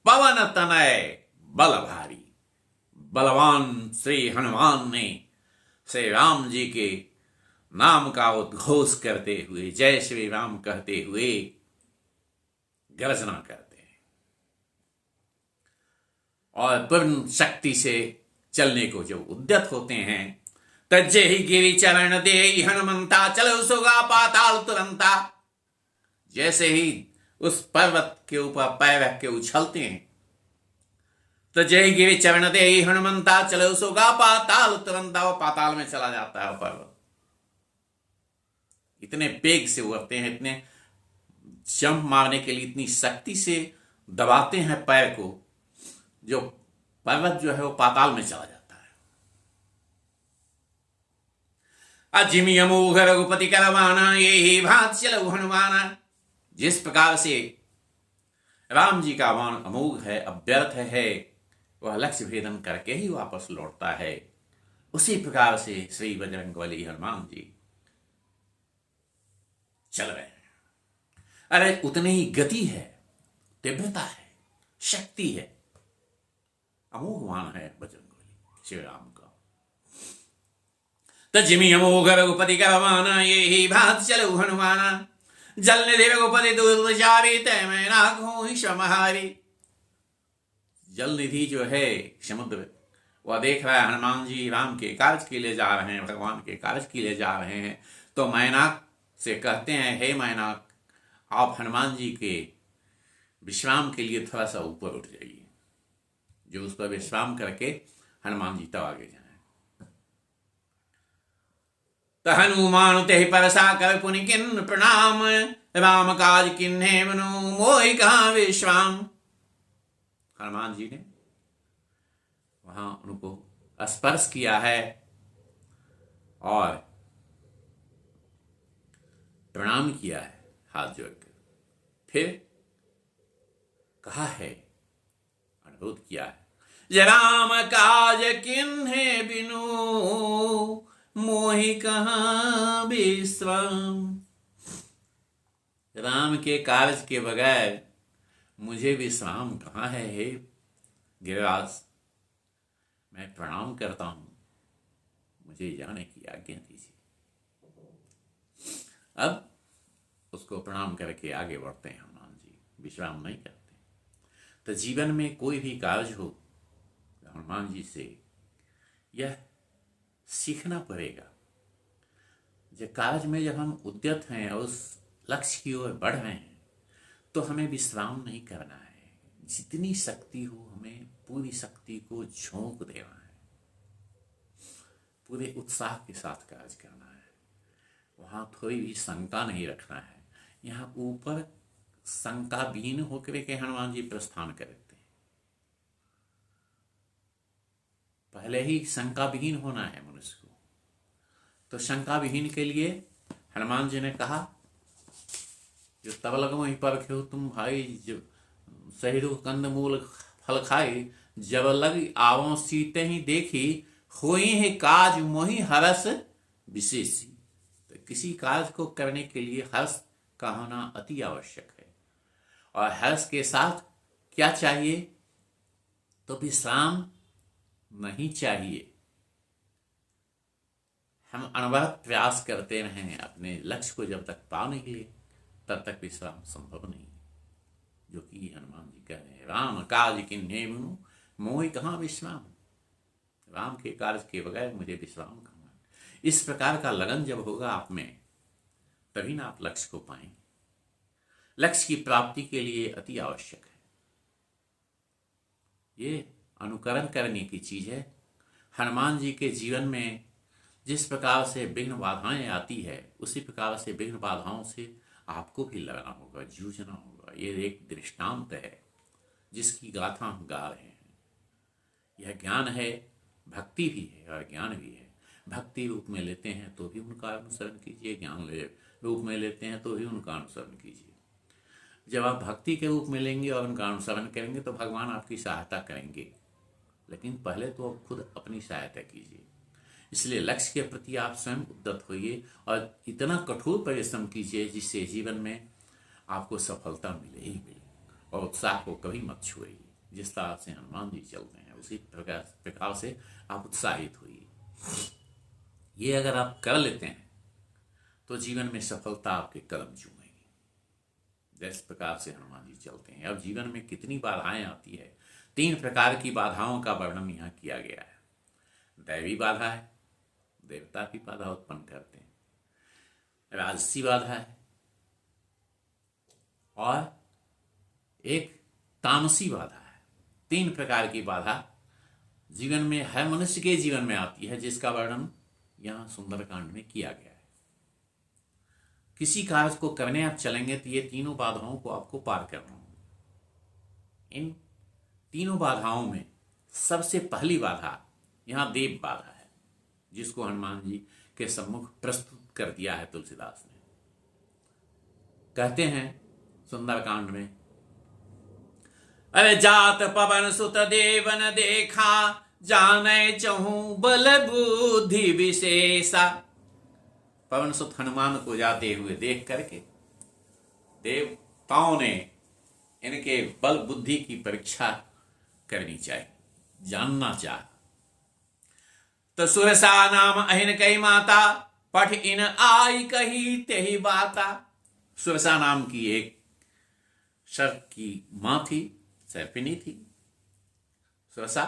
पवन तनय बल भारी। बलवान श्री हनुमान ने श्री राम जी के नाम का उद्घोष करते हुए, जय श्री राम कहते हुए गर्जना करते हैं और पूर्ण शक्ति से चलने को जो उद्यत होते हैं। तज्जे ही गिरि चरण दे हनुमंता, चलो सोगा पाताल तुरंता। जैसे ही उस पर्वत के ऊपर पैर रख के उछलते हैं, तो जय गिरि चरण दे हनुमंता, चलो सोगा पाताल तुरंता, वो पाताल में चला जाता है पर्वत। इतने वेग से उड़ते हैं, इतने जंप मारने के लिए इतनी शक्ति से दबाते हैं पैर को, जो पर्वत जो है वो पाताल में चला जाता है। अजिमि अमोघ रघुपति करवाना, ये ही भात चलो हनुमाना। जिस प्रकार से राम जी का बाण अमोघ है, अव्यर्थ है, वह लक्ष्य भेदन करके ही वापस लौटता है, उसी प्रकार से श्री बजरंगबली हनुमान जी चल रहे हैं। अरे उतनी ही गति है, तीव्रता है, शक्ति है, अमोघ बाण है बजरंगबली श्री राम का। तजिमि अमोघ रघुपति करवाना, ये ही भात चलो हनुमाना। जल निधि रघुपति दूत जारी, तय मैं नागो समहारी। जल निधि जो है समुद्र, वह देख रहा है हनुमान जी राम के कार्य के लिए जा रहे हैं, भगवान के कार्य के लिए जा रहे हैं। तो मैनाक से कहते हैं, हे मैनाक, आप हनुमान जी के विश्राम के लिए थोड़ा सा ऊपर उठ जाइए, जो उस पर विश्राम करके हनुमान जी तब आगे जाए। तो हनुमान ते परसा कर पुनि किन प्रणाम, राम काज किन्हे बनु मोहि कहाँ विश्राम। हनुमान जी ने वहां उनको स्पर्श किया है और प्रणाम किया है हाथ जोड़कर, फिर कहा है, अनुरोध किया है, राम काज किन्हे बिनु मोहि कहाँ विश्राम। राम के कार्य के बगैर मुझे विश्राम कहाँ है हे गिरिराज, मैं प्रणाम करता हूं, मुझे जाने की आज्ञा दीजिए। अब उसको प्रणाम करके आगे बढ़ते हैं हनुमान जी, विश्राम नहीं करते। तो जीवन में कोई भी कार्य हो, हनुमान जी से यह सीखना पड़ेगा। जब कार्य में जब हम उद्यत हैं और उस लक्ष्य की ओर बढ़ रहे हैं, तो हमें विश्राम नहीं करना है। जितनी शक्ति हो हमें पूरी शक्ति को झोंक देना है, पूरे उत्साह के साथ कार्य करना है। वहां थोड़ी भी शंका नहीं रखना है। यहाँ ऊपर शंका विहीन होकर के हनुमान जी प्रस्थान करते हैं। पहले ही शंका विहीन होना है मनुष्य को। तो शंका विहीन के लिए हनुमान जी ने कहा, जो तब लगो ही परखे तुम भाई, जो सहिरु कंद मूल फल खाई, जब लग आवों सीते ही देखी, होई है काज मोहि हरस विशेषी। तो किसी कार्य को करने के लिए हर्ष का होना अति आवश्यक है। और हर्ष के साथ क्या चाहिए? तो विश्राम नहीं चाहिए। हम अनवरत प्रयास करते रहें अपने लक्ष्य को जब तक पाने के लिए, तब तक विश्राम संभव नहीं, जो कि हनुमान जी कह रहे हैं, राम काज किन्हे बिनु मोहि कहाँ विश्राम। राम के कार्य के बगैर मुझे विश्राम कहाँ। इस प्रकार का लगन जब होगा आप में, तभी ना आप लक्ष्य को पाएंगे। लक्ष्य की प्राप्ति के लिए अति आवश्यक है। ये अनुकरण करने की चीज है। हनुमान जी के जीवन में जिस प्रकार से विघ्न बाधाएं आती है, उसी प्रकार से विघ्न बाधाओं से आपको भी लड़ना होगा, जूझना होगा। ये एक दृष्टांत है जिसकी गाथा हम गा रहे हैं। यह ज्ञान है, भक्ति भी है और ज्ञान भी है। भक्ति रूप में लेते हैं तो भी उनका अनुसरण कीजिए, ज्ञान रूप में लेते हैं तो भी उनका अनुसरण कीजिए। जब आप भक्ति के रूप में लेंगे और उनका अनुसरण करेंगे तो भगवान आपकी सहायता करेंगे, लेकिन पहले तो आप खुद अपनी सहायता कीजिए। इसलिए लक्ष्य के प्रति आप स्वयं उद्यत होइए और इतना कठोर परिश्रम कीजिए जिससे जीवन में आपको सफलता मिले ही मिले, और उत्साह को कभी मत छुइए। जिस तरह से हनुमान जी चलते हैं उसी प्रकार से आप उत्साहित होइए। ये अगर आप कर लेते हैं तो जीवन में सफलता आपके कदम चूमेगी। जिस प्रकार से हनुमान जी चलते हैं। अब जीवन में कितनी बाधाएं आती है, 3 प्रकार की बाधाओं का वर्णन यहाँ किया गया है। दैवी बाधा है, देवता भी बाधा उत्पन्न करते हैं। राजसी बाधा है और एक तामसी बाधा है। 3 प्रकार की बाधा जीवन में हर मनुष्य के जीवन में आती है, जिसका वर्णन यहाँ सुंदरकांड में किया गया है। किसी कार्य को करने आप चलेंगे तो ये तीनों बाधाओं को आपको पार करना होगा। इन तीनों बाधाओं में सबसे पहली बाधा यहाँ देव बाधा है, जिसको हनुमान जी के सम्मुख प्रस्तुत कर दिया है तुलसीदास ने। कहते हैं सुंदरकांड में, अरे जात पवन सुत देवन देखा, जाने चहु बल बुद्धि विशेषा। पवन सुत हनुमान को जाते हुए देख करके देवताओं ने इनके बल बुद्धि की परीक्षा करनी चाहिए, जानना चाहिए। तो सुरसा नाम अहिन कही माता, पठ इन आई कही तेही बाता। सुरसा नाम की एक शर्त की मां थी, सर्पिनी थी सुरसा,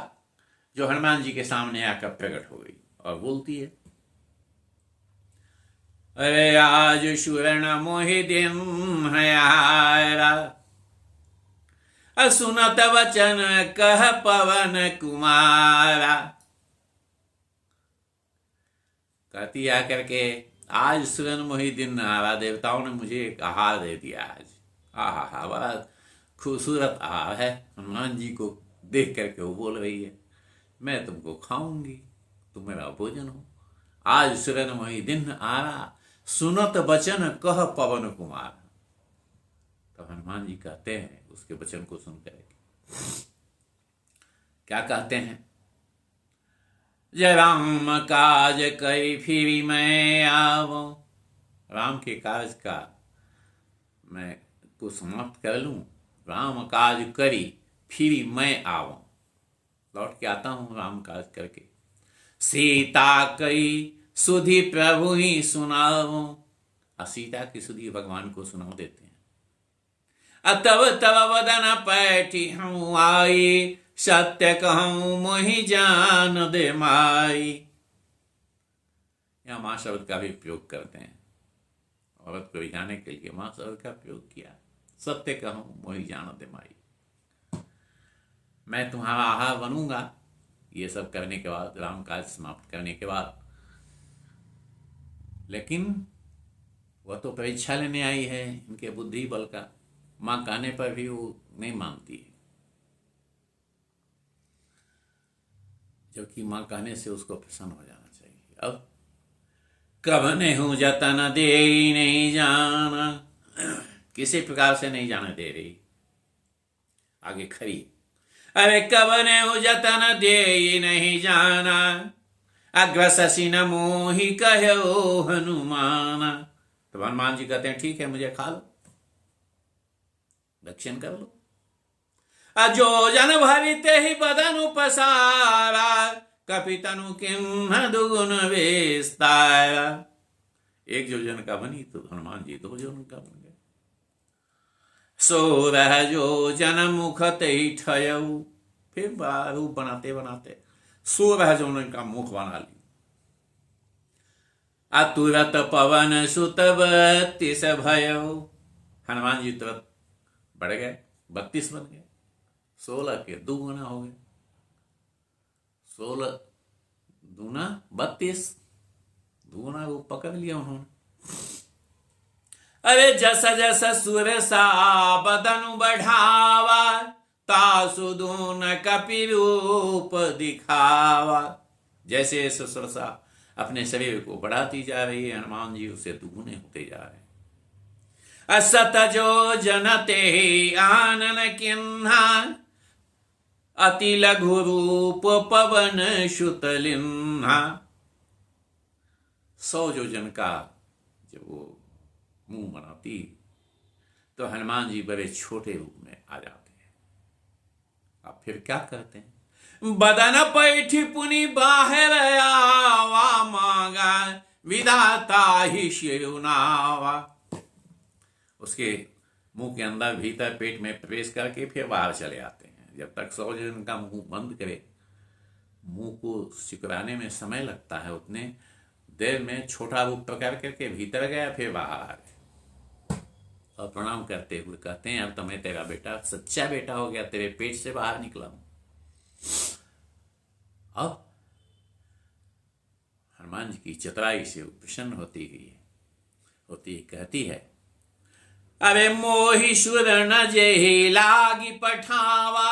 जो हनुमान जी के सामने आकर प्रकट हो गई और बोलती है, अरे आज सुरण मोहि दिन हयारा, सुनत वचन कह पवन कुमारा। कहती आकर के, आज सुरण मोहि दिन आरा, देवताओं ने मुझे एक आहार दे दिया आज। आहा, बड़ा खूबसूरत आहार है। हनुमान जी को देख करके वो बोल रही है, मैं तुमको खाऊंगी, तुम मेरा भोजन हो। आज सुरन मोहि दिन आरा, सुनत वचन कह पवन कुमार। तब हनुमान जी कहते हैं उसके वचन को सुन करके, क्या कहते हैं, जय राम काज करी फिर मैं आवो। राम के कार्य का मैं को समाप्त कर लूं, राम काज करी फिर मैं आवो, लौट के आता हूं राम काज करके। सीता कई सुधि प्रभु ही सुनाओ, सीता की सुधि भगवान को सुना देते हैं। तब तब वदन पैठी हूं आई, सत्य कहूं मोहि जान दे माई। यहां मां शब्द का भी प्रयोग करते हैं, औरत को रिझाने के लिए मां शब्द का प्रयोग किया। सत्य कहूं मोहि जान दे माई, मैं तुम्हारा आहार बनूंगा। ये सब करने के बाद, राम काज समाप्त करने के बाद, लेकिन वह तो परीक्षा लेने आई है इनके बुद्धि बल का। मां कहने पर भी वो नहीं मानती है, जबकि मां कहने से उसको प्रसन्न हो जाना चाहिए। अब कबने हूं जतन दे नहीं जाना, किसी प्रकार से नहीं जाने दे रही, आगे खड़ी। अरे कबने हूं जतन दे नहीं जाना, अग्रससी न मोहि कहो हनुमाना। तो हनुमान जी कहते हैं, ठीक है मुझे खा लो, दक्षिण कर लो। जो जन भरिते ही बदन उपसारा, कपितनु किन्ह दुगुन विस्तारा। एक योजन का बनी तो हनुमान जी 2 योजन का बन गए। 16 योजन मुख तई ठयऊ, फिर रूप बनाते बनाते 16 योजन का मुख बना ली। तुरत पवन सुत 32 भयो, हनुमान जी तुरंत बढ़ गए, 32 बन गए। 16 के 2 गुना हो गए, 16 दूना 32, 2 गुना रूप पकड़ लिया उन्होंने। अरे जस जस सुरसा बदनु बढ़ावा, तासु दून कपि रूप दिखावा। जैसे सुरसा अपने शरीर को बढ़ाती जा रही है, हनुमान जी उसे दुगुने होते जा रहे हैं। असत जो जनते आनन किन्हा, अति लघु रूप पवन सुतलिन्हा। 100 योजन का जब वो मुंह बनाती तो हनुमान जी बड़े छोटे रूप में आ जाते हैं। अब फिर क्या करते हैं? बदन पैठी पुनि बाहर आवा, मांगा विधाता ही शिरुनावा। उसके मुंह के अंदर भीतर पेट में प्रवेश करके फिर बाहर चले आते हैं। जब तक 100 जन का मुंह बंद करे, मुंह को सिकुड़ाने में समय लगता है, उतने देर में छोटा रूप पकड़ करके भीतर गया, फिर बाहर आ गए और प्रणाम करते हुए कहते हैं, अब तो मैं तेरा बेटा, सच्चा बेटा हो गया, तेरे पेट से बाहर निकला हूं। अब हनुमान जी की चतुराई से प्रसन्न होती कहती है, अरे मोहि सुर न जेहि लागी पठावा,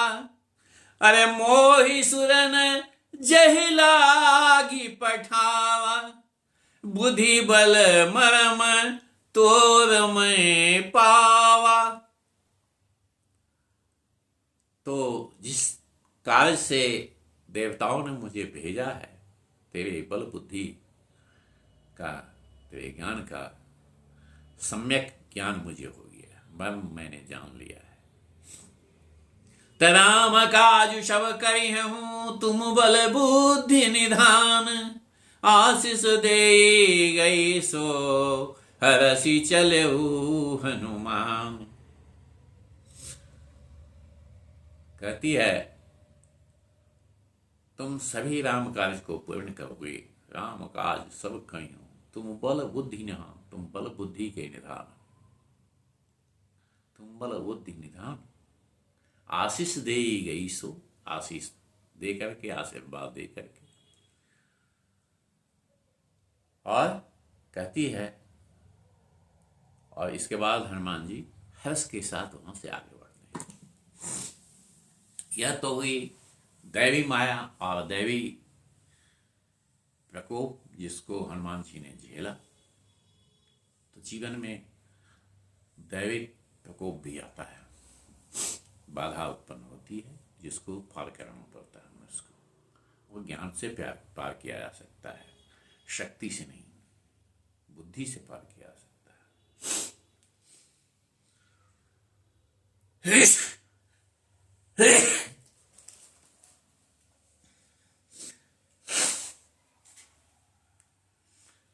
अरे मोहि सुर न जेहि लागी पठावा, बुद्धि बल मरम तोर मैं पावा। तो जिस कार्य से देवताओं ने मुझे भेजा है, तेरे बल बुद्धि का, तेरे ज्ञान का सम्यक ज्ञान मुझे हो गया, मैंने जान लिया है। तराम काजु सब करी हूं, तुम बल बुद्धि निधान, आशीष दे गई सो हरसी चले हनुमान। कहती है, तुम सभी राम कार्य को पूर्ण करोगे, राम काज सब कही हूं, तुम बल बुद्धि निधान, तुम बल बुद्धि के निधान, तुम बल बुद्धि निधान, आशीष दे गई सो, आशीष दे करके, आशीर्वाद दे करके। और कहती है, और इसके बाद हनुमान जी हर्ष के साथ वहां से आगे बढ़ते हैं। यह तो हुई दैवी माया और दैवी प्रकोप जिसको हनुमान जी ने झेला। तो जीवन में दैवी प्रकोप भी आता है, बाधा उत्पन्न होती है, जिसको पार करना पड़ता है मनुष्य को। वो ज्ञान से पार किया जा सकता है, शक्ति से नहीं, बुद्धि से पार किया जा सकता है।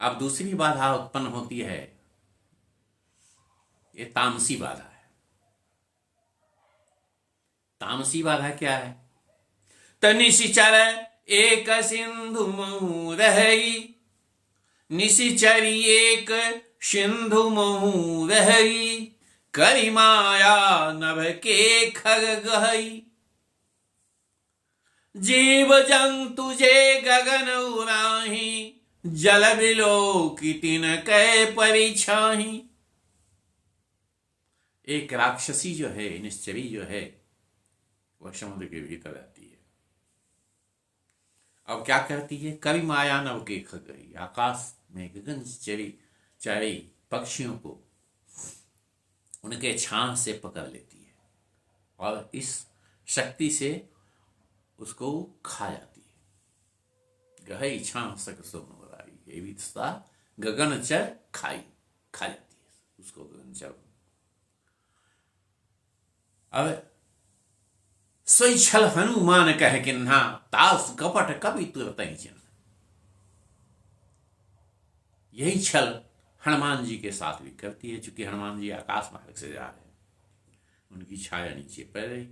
अब दूसरी बाधा उत्पन्न होती है, ये तामसी बाधा है। तामसी बाधा क्या है? तनिशिचर एक सिंधु महु रही, निशिचरी एक सिंधु महु रही, करी माया नभ के खग गहई, जीव जंतु जे गगन उराही, जल बिलो की तिन कै परिछाही। एक राक्षसी जो है, निश्चरी जो है, वह समुद्र के भीतर रहती है। अब क्या करती है? कवि माया नव के खग गई, आकाश में गगन चरी पक्षियों को उनके छां से पकड़ लेती है और इस शक्ति से उसको खा जाती है। गहई छां सक सोन ये भी गगन चर खा जाती है उसको गगन चर। अब सोई छल हनुमान कह किन्हा, तास कपट कभी तुरत ही चिन्ह। यही छल हनुमान जी के साथ भी करती है। चूंकि हनुमान जी आकाश मार्ग से जा रहे हैं, उनकी छाया नीचे पड़ रही,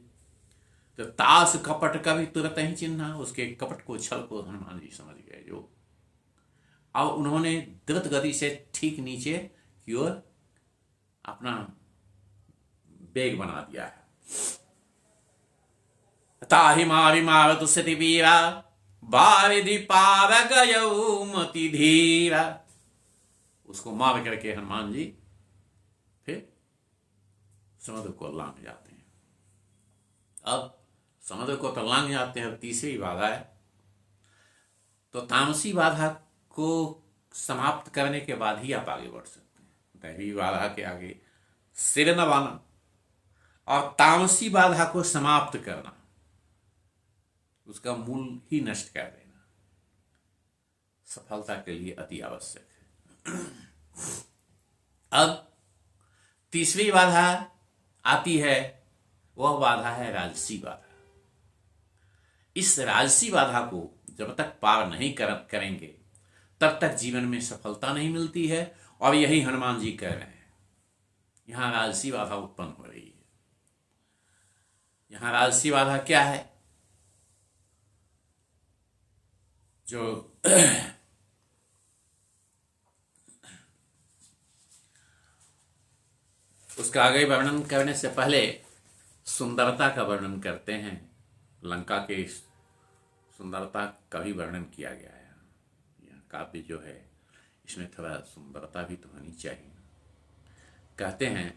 तो तास कपट कभी तुरत ही चिन्हा, उसके कपट को, छल को हनुमान जी समझ गए। जो अब उन्होंने द्रुत गति से ठीक नीचे की ओर अपना बेग बना दिया है। ताहि मारि मारत सति वीरा, बारिधि पार गयौ मति धीरा। उसको मार करके हनुमान जी समुद्र को लांघ जाते हैं। अब समुद्र को तो लांघ जाते हैं, अब तीसरी बाधा है। तो तामसी बाधा को समाप्त करने के बाद ही आप आगे बढ़ सकते हैं। दैवी बाधा के आगे सिर नवाना और तामसी बाधा को समाप्त करना, उसका मूल ही नष्ट कर देना सफलता के लिए अति आवश्यक है। अब तीसरी बाधा आती है, वह बाधा है राजसी बाधा। इस राजसी बाधा को जब तक पार नहीं करेंगे तब तक जीवन में सफलता नहीं मिलती है, और यही हनुमान जी कह रहे हैं। यहां राजसी बाधा उत्पन्न हो रही है। यहां राजसी बाधा क्या है? जो उसका आगे वर्णन करने से पहले सुंदरता का वर्णन करते हैं। लंका के सुंदरता का भी वर्णन किया गया है। यह काव्य जो है इसमें थोड़ा सुंदरता भी तो होनी चाहिए। कहते हैं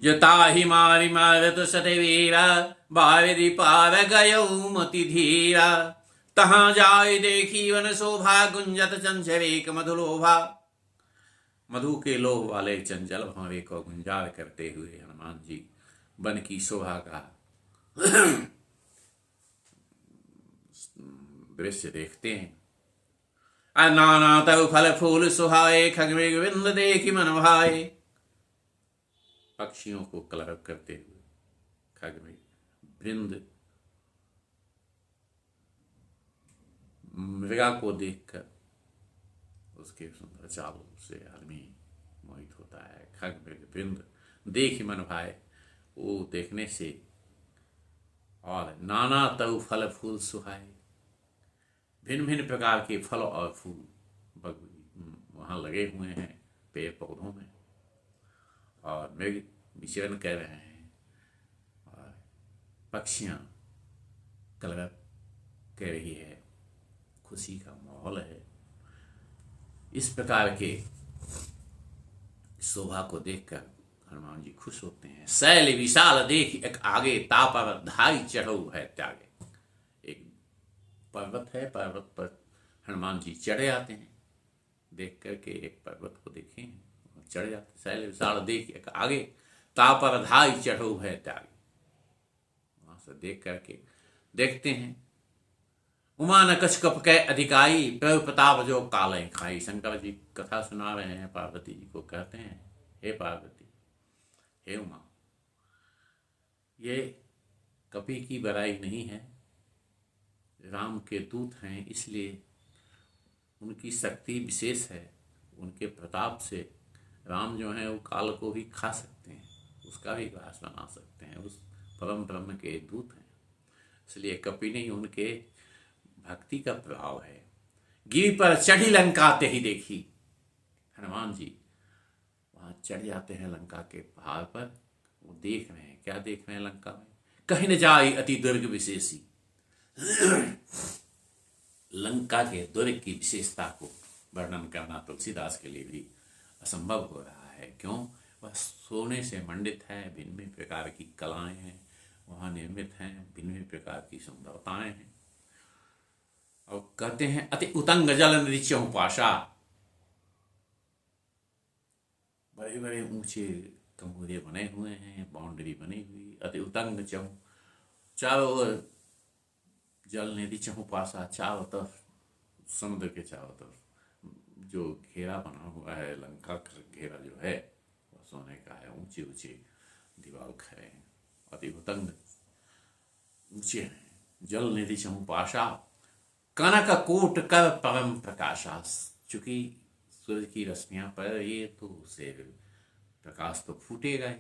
यताहि मारि मारत सतवीरा, बारिधि पार गयौ मति धीरा, तहाँ जाय देखी वन शोभा, गुंजत चंचल एक मधुलोभा। मधु के लोभ वाले चंचल भंवरे को गुंजार करते हुए हनुमान जी वन की शोभा का दृश्य देखते हैं। नाना तव फल फूल सुहाए, खगमृग विंद देखी मन भाए। पक्षियों को कलरव करते हुए खगमृग वृंद मृगा को देखकर उसके सुंदर चालों से आदमी मोहित होता है। खगमृग वृंद देखी मन भाए, वो देखने से। और नाना तव फल फूल सुहाए, भिन्न भिन्न प्रकार के फल और फूल वहाँ लगे हुए हैं पेड़ पौधों में, और मृग विचरण कर रहे हैं, और पक्षियाँ कलरव कर रही है, खुशी का माहौल है। इस प्रकार के शोभा को देखकर हनुमान जी खुश होते हैं। शैल विशाल देख एक आगे, तापर धाई चढ़ऊ है त्यागे। एक पर्वत है, पर्वत पर हनुमान जी चढ़े आते हैं। देख करके एक पर्वत को देखें, चढ़ जाते। शैल विशाल देख एक आगे, तापर धाई चढ़ऊ है त्यागे। वहां से देख करके देखते हैं उमा न कछ कप के अधिकाई, प्रभु प्रताप जो काले खाई। शंकर जी कथा सुना रहे हैं, पार्वती जी को कहते हैं हे पार्वती, हे उमा, ये कपि की बड़ाई नहीं है, राम के दूत हैं, इसलिए उनकी शक्ति विशेष है। उनके प्रताप से राम जो हैं वो काल को भी खा सकते हैं, उसका भी ग्रास बना सकते हैं। उस परम ब्रह्म के दूत हैं, इसलिए कपि नहीं, उनके भक्ति का प्रभाव है। गिरि पर चढ़ी लंका ते ही देखी। हनुमान जी वहां चढ़ जाते हैं लंका के पहाड़ पर। वो देख रहे हैं, क्या देख रहे हैं लंका में? कहीं न जाए अति दुर्ग विशेषी। लंका के दुर्ग की विशेषता को वर्णन करना तुलसीदास के लिए भी असंभव हो रहा है। क्यों? वह सोने से मंडित है, भिन्न भिन्न प्रकार की कलाएं हैं वहां निर्मित हैं, भिन्न भिन्न प्रकार की सुंदरताएं हैं। और कहते हैं अति उतंग जल निधि चहुपाशा, बड़े बड़े ऊंचे कमोरे बने हुए हैं, बाउंड्री बनी हुई, अति उतंग चहु, चारों ओर जल निधि चहुपाशा, चारों तरफ समुद्र के चारों तरफ जो घेरा बना हुआ है, लंका का घेरा जो है वह सोने का है। ऊंचे ऊंचे दीवार खड़े हैं, अति उतंग ऊंचे हैं। जल निधि चहुपाशा, कनक कोट कर परम प्रकाशा। चूंकि सूर्य की रश्मियां पड़ रही है तो उसे प्रकाश तो फूटेगा ही,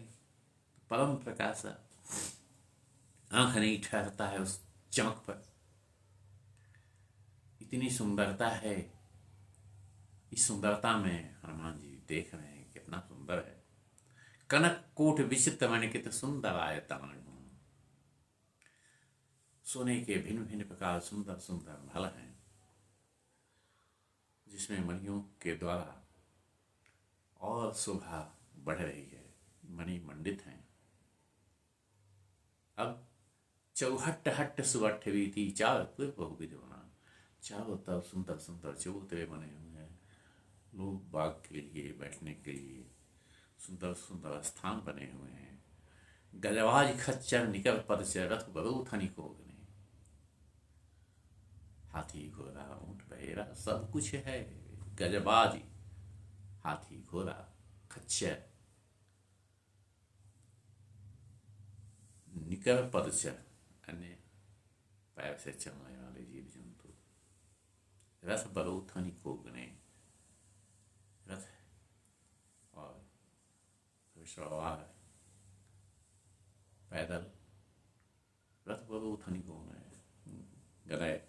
परम प्रकाश। आंख नहीं ठहरता है उस चमक पर, इतनी सुंदरता है। इस सुंदरता में हनुमान जी देख रहे हैं कितना सुंदर है। कनक कोट विचित्र मणिकित सुंदर आयतन, सोने के भिन्न भिन्न प्रकार सुंदर सुंदर महल हैं, जिसमें मणियों के द्वारा और शोभा बढ़ रही है, मणि मंडित हैं। अब चौहट्ट हट्ट सुबट्ठ बीती चार बहुविध बना, चारों तरफ सुंदर सुंदर चबूतरे बने हुए हैं, लोग बाग के लिए बैठने के लिए सुंदर सुंदर स्थान बने हुए हैं। गजवाज खच्चर निकल पर से रथ बरूथनी कोगने, हाथी घोड़ा ऊंट बहेरा सब कुछ है। गजबाज, हाथी घोड़ा, खच्चर, निकर परचर अन्य पैर से चलने वाले जीव जंतु, रथ बरूथनी कोगने, रथ और सवार पैदल, रथ बरूथनी कोगने गए।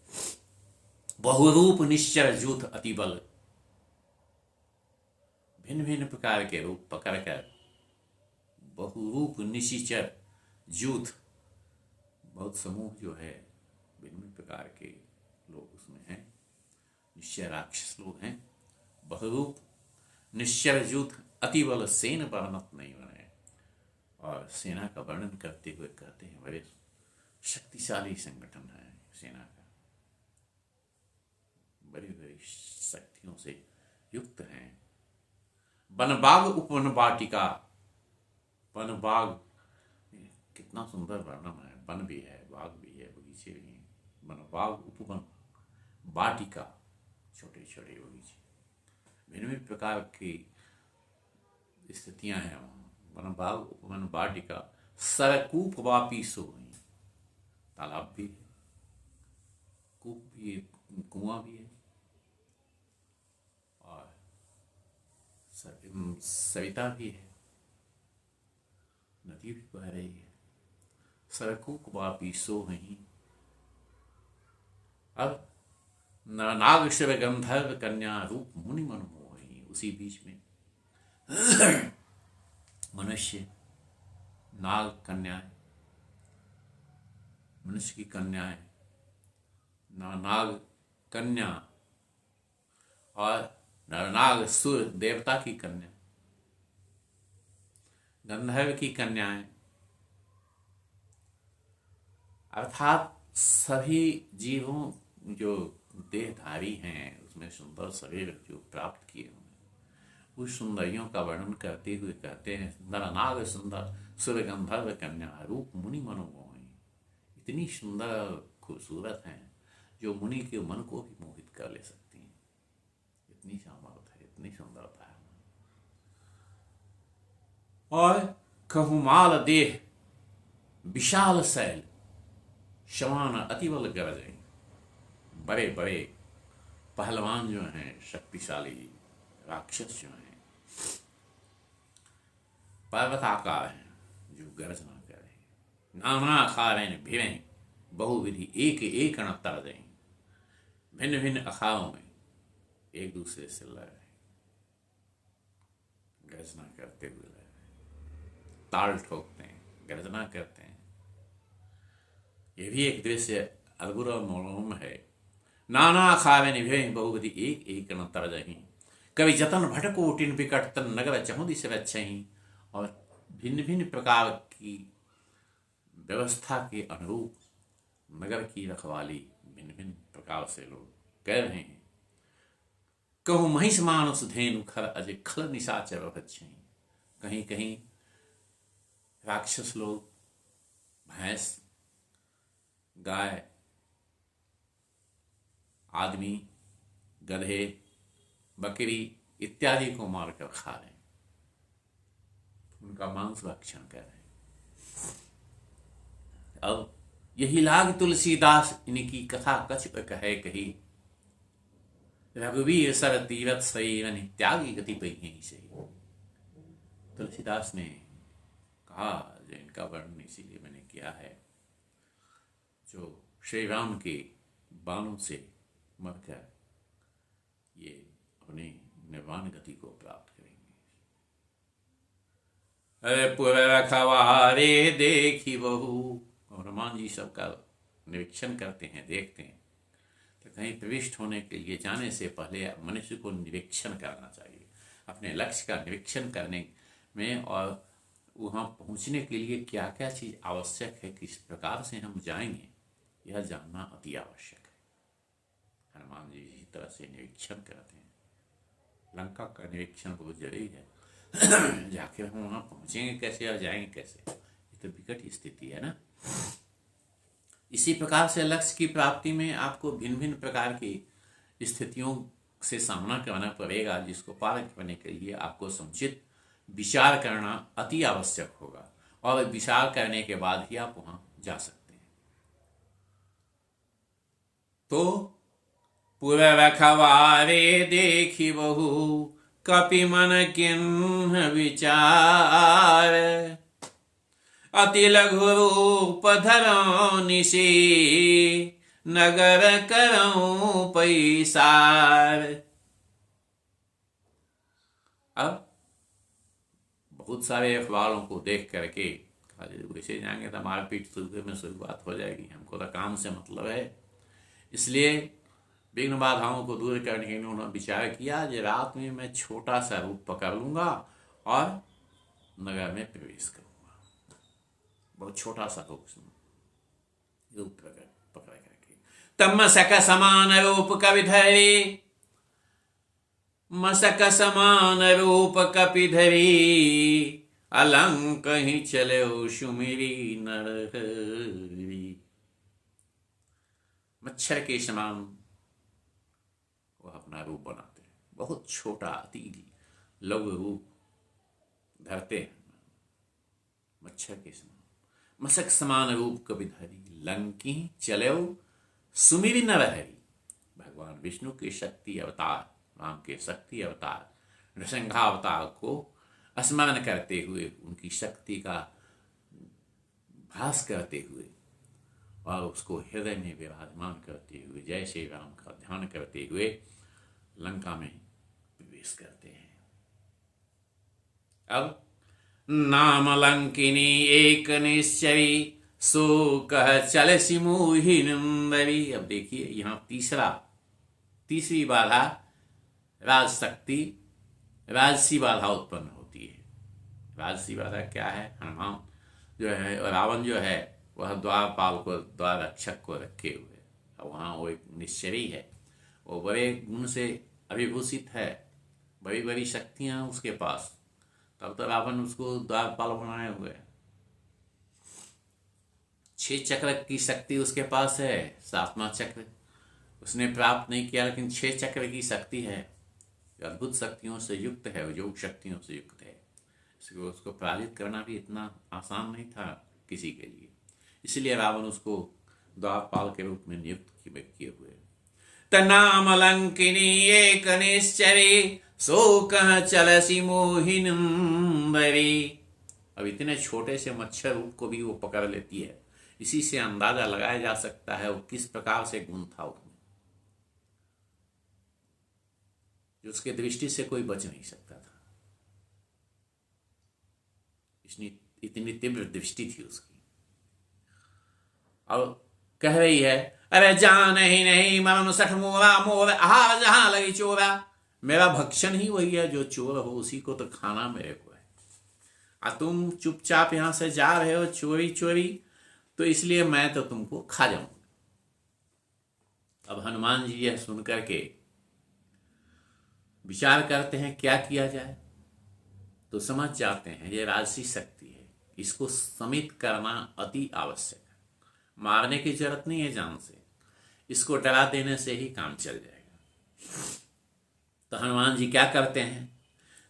बहुरूप निश्चर जूथ अति बल, भिन्न भिन्न प्रकार के रूप पकड़कर, बहुरूप निशिचर जूथ, बहुत समूह जो है भिन्न प्रकार के लोग उसमें हैं, निश्चय राक्षस लोग हैं। बहुरूप निश्चर जूथ अति बल सेन वर्णत नहीं बने, और सेना का वर्णन करते हुए कहते हैं बड़े शक्तिशाली संगठन है सेना का, बड़ी बड़ी शक्तियों से युक्त हैं। वनबाग उपवन वाटिका, वनबाग कितना सुंदर वर्णन है, वन भी है, बाग भी है, बगीचे भी हैं। वनबाग उपवन वाटिका, छोटे छोटे बगीचे, भिन्न भिन्न प्रकार की स्थितियां हैं वहाँ। वनबाग उपवन वाटिका, सरकूप वापी सोई, तालाब भी है, कूप भी है, कुआं भी है, और सविता भी है, नदी भी बह रही है। सरकूप वापी सोई, अब नाग शिव गंधर्व कन्या रूप मुनि मनमोही, उसी बीच में मनुष्य, नाग कन्याएं, मनुष्य की कन्याएं, नाग कन्या और नरनाग सुर देवता की कन्या, गंधर्व की कन्याएं, अर्थात सभी जीवों जो देहधारी हैं उसमें सुंदर शरीर जो प्राप्त किए हुए हैं, उस सुंदरियों का वर्णन करते हुए कहते हैं नरनाग सुंदर सुर गंधर्व कन्या रूप मुनि मनोमोही, इतनी सुंदर खूबसूरत हैं जो मुनि के मन को भी मोहित कर ले सकती हैं, इतनी सामर्थ है, इतनी सुंदरता है। और कहुमाल देह विशाल शैल, शमान अतिबल गरजें, बड़े बड़े पहलवान जो हैं, शक्तिशाली राक्षस जो हैं, पर्वताकार हैं जो गर्जना कर रहे हैं। नाना अखारें भिड़ें बहुविधि एक एक न तरजें, भिन्न भिन्न अखाड़ों में एक दूसरे से लड़ रहे, गर्जना करते हुए लड़ रहे, ताल ठोकते हैं, गर्जना करते हैं। ये भी एक दृश्य अद्भुत और मनोरम है। नाना अखाड़े निभे बहुविधि एक एक न तरजहीं, कवि जतन भटकोटिन विकट तन नगर चहुदी से रक्षहीं, और भिन्न भिन्न प्रकार की व्यवस्था के अनुरूप नगर की रखवाली भिन्न भिन्न प्रकार से लोग कर रहे हैं। कहूँ महिष मानस धेनु खर अजय खल निशाचर बच्चहीं, कहीं कहीं राक्षस लोग भैंस, गाय, आदमी, गधे, बकरी इत्यादि को मारकर खा रहे हैं, उनका मांस भक्षण कर रहे हैं। अब यही लाग तुलसीदास इनकी कथा कछ कहे कही, रघुवीर सर तीरथ सही मन त्यागी गति पे यहीं से। तुलसीदास ने कहा, जो इनका वर्णन इसीलिए मैंने किया है, जो श्री राम के बाणों से मरकर ये अपने निर्वाण गति को प्राप्त करेंगे। अरे पुर रखवारे देखी बहू, और हनुमान जी सबका निरीक्षण करते हैं, देखते हैं। तो कहीं प्रविष्ट होने के लिए जाने से पहले मनुष्य को निरीक्षण करना चाहिए, अपने लक्ष्य का निरीक्षण करने में और वहाँ पहुँचने के लिए क्या क्या चीज़ आवश्यक है, किस प्रकार से हम जाएंगे, यह जानना अति आवश्यक है। हनुमान जी इसी तरह से निरीक्षण करते हैं। लंका का निरीक्षण बहुत जरूरी है। जाके हम वहाँ पहुँचेंगे कैसे और जाएंगे कैसे, ये तो विकट स्थिति है ना। इसी प्रकार से लक्ष्य की प्राप्ति में आपको भिन्न भिन्न प्रकार की स्थितियों से सामना करना पड़ेगा, जिसको पार करने के लिए आपको समुचित विचार करना अति आवश्यक होगा, और विचार करने के बाद ही आप वहाँ जा सकते हैं। तो पुर रखवारे देखी बहु कपि मन किन्ह विचार, अति लघु रूप धरौ निशि नगर करौ पैसार। अब बहुत सारे अखबारों को देख करके वैसे जाएंगे तो मारपीट में शुरुआत हो जाएगी, हमको तो काम से मतलब है। इसलिए विघ्न बाधाओं को दूर करने के लिए उन्होंने विचार किया कि रात में मैं छोटा सा रूप पकड़ लूंगा और नगर में प्रवेश करूंगा। बहुत छोटा सा रूप पकड़ करके तब मसक समान रूप कविधरी, मसक समान रूप कपिधरी, अलंक ही चले सुमिरी नरहरी। मच्छर के समान वो अपना रूप बनाते हैं, बहुत छोटा अति लघु रूप धरते हैं मच्छर के समान। मसक समान रूप कपिधरी, लंकी चले सुमिरी नरहरी। भगवान विष्णु के शक्ति अवतार, राम के शक्ति अवतार नृसिंहावतार को स्मरण करते हुए, उनकी शक्ति का भास करते हुए और उसको हृदय में विराजमान करते हुए जय श्री राम का ध्यान करते हुए लंका में प्रवेश करते हैं। अब नाम लंकिनी एक निश्चरी, सो कह चल सिमोहि नंदरी। अब देखिए यहाँ तीसरी बाधा राजशक्ति, राजसी बाधा उत्पन्न होती है। राजसी बाधा क्या है? हनुमान जो है, रावण जो है वह द्वारपाल को, द्वार रक्षक को रखे हुए, और वहाँ वो एक निश्चरी है, वो बड़े गुण से अभिभूषित है, बड़ी बड़ी शक्तियाँ उसके पास, तब तो रावण उसको द्वारपाल बनाए हुए है। 6 चक्र की शक्ति उसके पास है, 7वां चक्र उसने प्राप्त नहीं किया, लेकिन 6 चक्र की शक्ति है, अद्भुत शक्तियों से युक्त है, योग शक्तियों से युक्त है। उसको पराजित करना भी इतना आसान नहीं था किसी के लिए, इसलिए रावण उसको द्वारपाल के रूप में नियुक्त किए हुए। तनाम लंकिनी एक निश्चरी, सो कह चलसी मोहि नंदरी। अब इतने छोटे से मच्छर रूप को भी वो पकड़ लेती है, इसी से अंदाजा लगाया जा सकता है वो किस प्रकार से गुण था उसमें, जो उसके दृष्टि से कोई बच नहीं सकता था। इतनी तीव्र दृष्टि थी उसकी। और कह रही है, अरे जान ही नहीं मरण सठ मोरा, मोर आहार जहां लगी चोरा। मेरा भक्षण ही वही है, जो चोर हो उसी को तो खाना मेरे को है, और तुम चुपचाप यहां से जा रहे हो चोरी चोरी, तो इसलिए मैं तो तुमको खा जाऊंगा। अब हनुमान जी यह सुन करके विचार करते हैं क्या किया जाए, तो समझ जाते हैं ये राजसी शक्ति है, इसको समित करना अति आवश्यक है। मारने की जरूरत नहीं है जान से, इसको डरा देने से ही काम चल जाएगा। तो हनुमान जी क्या करते हैं,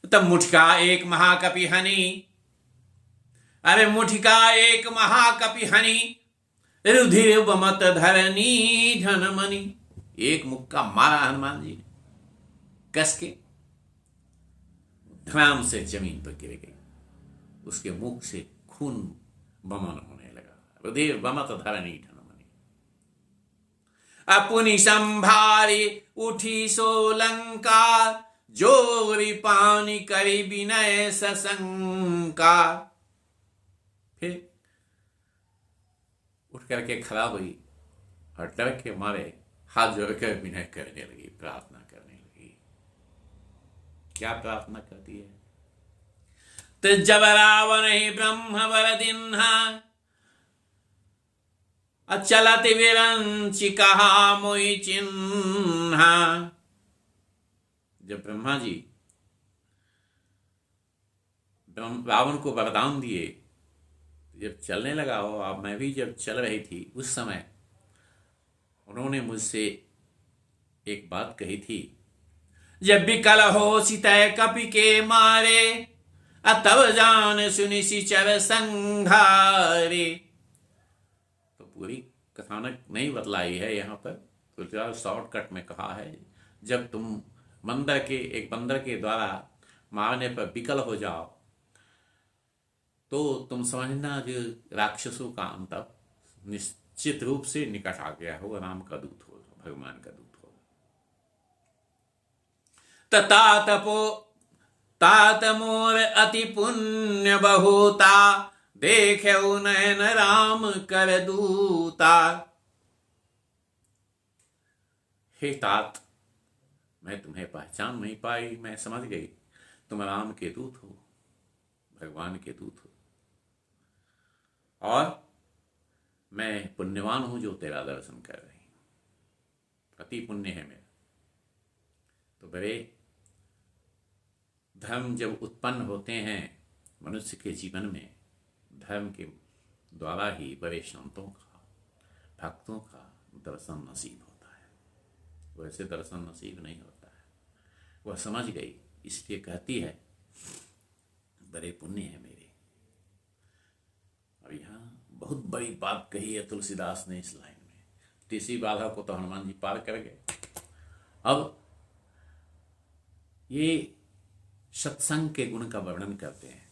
तब मुठका एक महाकपि हनी, अरे मुठका एक महाकपि हनी, रुधिर बमत धरनी धनमणि। एक मुक्का मारा हनुमान जी ने कस के, धड़ाम से जमीन पर गिर गई, उसके मुख से खून बमन होने लगा। रुधिर बमत धरनी धनमणि। अपनी संभारी उठी सोलंका, जोरी पानी करी विनय सशंका। फिर उठ करके खड़ा हुई और डर के मारे हाथ जोड़कर विनय करने लगी, प्रार्थना करने लगी। क्या प्रार्थना करती है? तो जब रावण ही ब्रह्म वर दिन्हा अचलत विरंचि कहा मोहि चिन्हा। जब ब्रह्मा जी रावण को वरदान दिए, जब चलने लगा हो, अब मैं भी जब चल रही थी उस समय उन्होंने मुझसे एक बात कही थी, जब विकल हो सीतय कपि के मारे अतव जान सुनि सिचर संघारे। तो पूरी कथानक नहीं बतलाई है यहाँ पर, तो शॉर्टकट में कहा है, जब तुम एक बंदर के द्वारा मारने पर विकल हो जाओ तो तुम समझना जो राक्षसों का अंत निश्चित रूप से निकट आ गया हो, राम का दूत हो, भगवान का दूत हो। तात मोर अति पुण्य बहुता देखे नयन राम कर दूता। हे तात, मैं तुम्हें पहचान नहीं पाई, मैं समझ गई तुम राम के दूत हो, भगवान के दूत हो, और मैं पुण्यवान हूं जो तेरा दर्शन कर रही हूं, अति पुण्य है मेरा। तो बड़े धर्म जब उत्पन्न होते हैं मनुष्य के जीवन में, धर्म के द्वारा ही बड़े संतों का, भक्तों का दर्शन नसीब होता है, वैसे दर्शन नसीब नहीं होता है। वह समझ गई, इसलिए कहती है बड़े पुण्य है मेरे। और यहाँ बहुत बड़ी बात कही है तुलसीदास ने इस लाइन में। तीसरी बाधा को तो हनुमान जी पार कर गए। अब ये सत्संग के गुण का वर्णन करते हैं।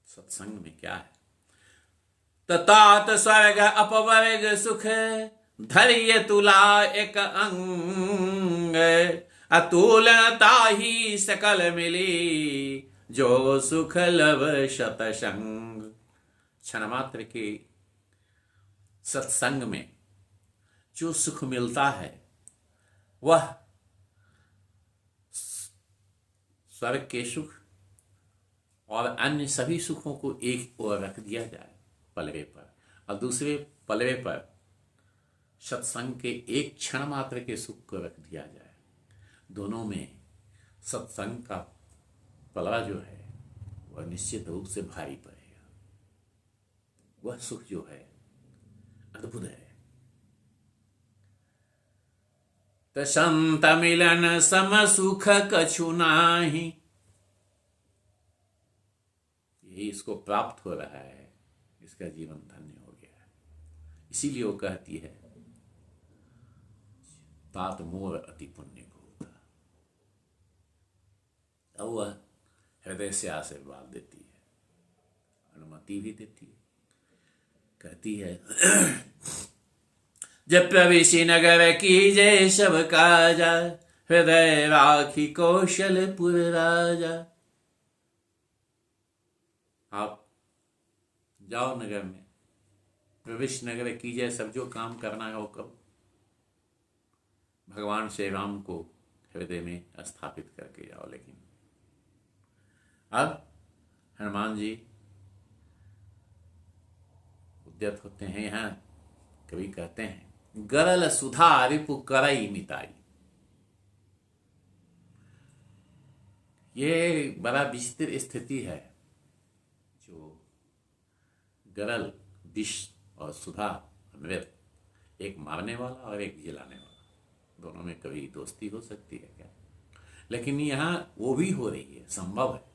सत्संग में क्या है? ततात स्वर्ग अपवर्ग सुख धैर्य तुला एक अंग अतुलता ही सकल मिली जो सुख लव शतसंग। क्षण मात्र के सत्संग में जो सुख मिलता है वह स्वर्ग के सुख और अन्य सभी सुखों को एक ओर रख दिया जाए पलवे पर, और दूसरे पलवे पर सत्संग के एक क्षण मात्र के सुख को रख दिया जाए। दोनों में सत्संग का पलवा जो है वह निश्चित रूप से भारी पड़ेगा। वह सुख जो है अद्भुत है। त संत मिलन सम सुख कछु नाही, यही इसको प्राप्त हो रहा है, इसका जीवन धन्य हो गया है। इसीलिए वो कहती है तात मोर अति पुण्य को। अब वह हृदय से आशीर्वाद देती है, अनुमति भी देती है। कहती है जब प्रवेशी नगर की जय सब काजा हृदय राखी कौशलपुर राजा। आप जाओ नगर में, प्रवेश नगर की जय, सब जो काम करना है वो करो। भगवान श्री राम को हृदय में स्थापित करके जाओ। लेकिन अब हनुमान जी उद्यत होते हैं। यहाँ कवि कहते हैं गरल सुधा रिपु करई मिताई। ये बड़ा विचित्र स्थिति है जो गरल विष और सुधा अमृत, एक मारने वाला और एक जिलाने वाला, दोनों में कभी दोस्ती हो सकती है क्या? लेकिन यहाँ वो भी हो रही है, संभव है।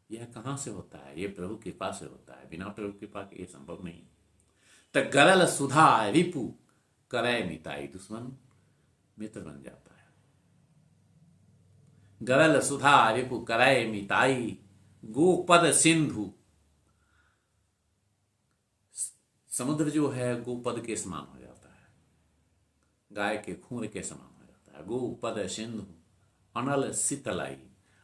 यह कहाँ से होता है? ये प्रभु कृपा से होता है, बिना प्रभु कृपा के ये संभव नहीं। तो गरल सुधा रिपु करय मिताई, दुश्मन मित्र बन जाता है। गरल सुधा रिपु करय मिताई गोपद सिंधु, समुद्र जो है गोपद के समान हो जाता है, गाय के खूर के समान हो जाता है। गोपद सिंधु अनल शीतलाई,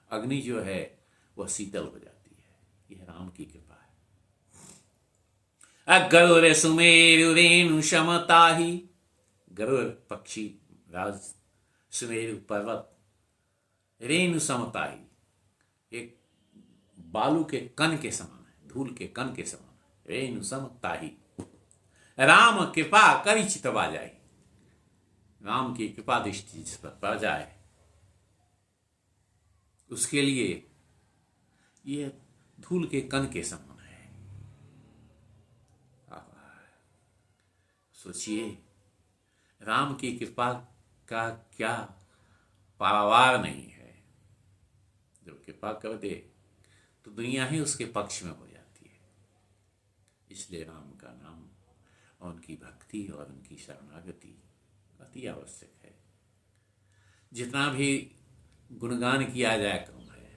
अग्नि जो है वह शीतल हो जाती है। यह राम की कृपा है। गरुड़ सुमेरु रेणु समताही, गरुड़ पक्षी राज, सुमेरु पर्वत रेणु समताही, एक बालू के कण के समान है, धूल के कण के समान है। रेणु समताही, राम कृपा करी चितवा जाए, राम की कृपा दृष्टि जिस पर पड़ जाए उसके लिए ये धूल के कण के समान है। सोचिए, राम की कृपा का क्या पारावार नहीं है। जब कृपा कर दे तो दुनिया ही उसके पक्ष में हो जाती है। इसलिए राम का नाम और उनकी भक्ति और उनकी शरणागति अति आवश्यक है। जितना भी गुणगान किया जाए कम है।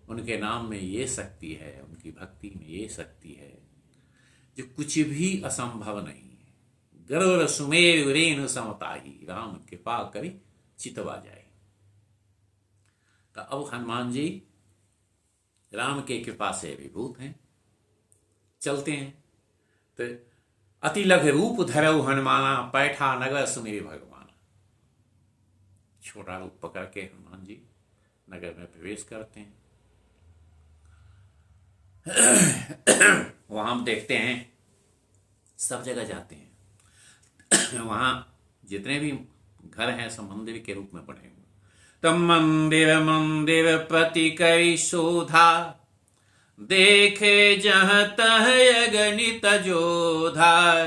उनके नाम में ये शक्ति है, उनकी भक्ति में ये शक्ति है जो कुछ भी असंभव नहीं है। गरुड़ सुमेरु रेणु समताही, राम कृपा करी चितवा जाए। तो अब हनुमान जी राम के कृपा से विभूत हैं, चलते हैं। तो अति लघु रूप धरऊ हनुमाना, पैठा नगर सुमेरु भगवान। छोटा रूप पकड़ के हनुमान जी नगर में प्रवेश करते हैं। वहां हम देखते हैं सब जगह जाते हैं, वहां जितने भी घर हैं सब मंदिर के रूप में बने हुए। तब मंदिर मंदिर प्रति कई शोधा, देखे जहाँ तह अगणित जोधा।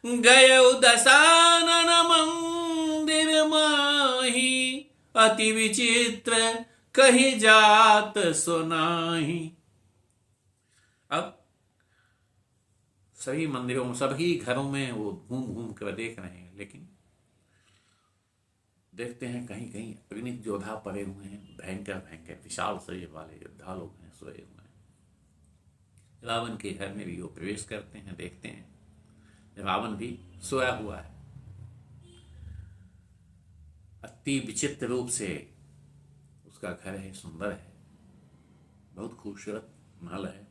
गय दशानन मंदिर माही, अति विचित्र कही जात सुनाही। अब सभी मंदिरों में, सभी घरों में वो घूम घूम कर देख रहे हैं, लेकिन देखते हैं कहीं कहीं अग्नित योद्धा पड़े हुए हैं, भयंकर भयंकर विशाल शरीर वाले योद्धा लोग हैं सोए हुए हैं। रावण के घर में भी वो प्रवेश करते हैं, देखते हैं रावण भी सोया हुआ है। अति विचित्र रूप से उसका घर है, सुंदर है, बहुत खूबसूरत महल है।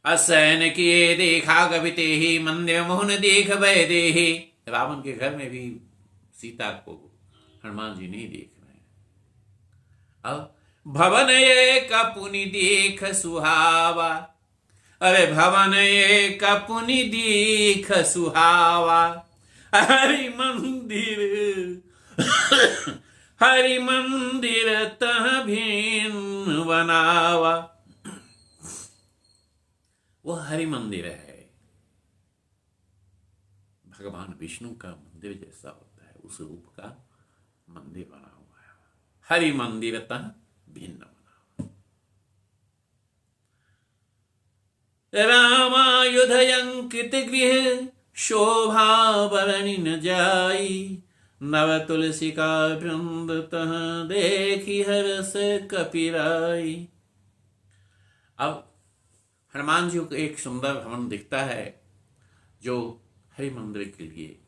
असैन किए देखा गविते ही, मंदिर मोहन देख वै देहि। रावण के घर में भी सीता को हनुमान जी नहीं देख रहे हैं। अब भवन एक पुनि देख सुहावा, अरे भवन एक पुनि देख सुहावा। हरि मंदिर हरि मंदिर तह भिन्न बनावा। वो हरि मंदिर है, भगवान विष्णु का मंदिर जैसा होता है, उस रूप का मंदिर बना हुआ है। हरि मंदिर तह भिन्न बना। रामायुध अंकित गृह, शोभा वर्णि न जाई। नव तुलसी का वृंद तह, देखी हर्ष कपिराई। अब हनुमान जी को एक सुंदर भवन दिखता है जो हरि मंदिर के लिए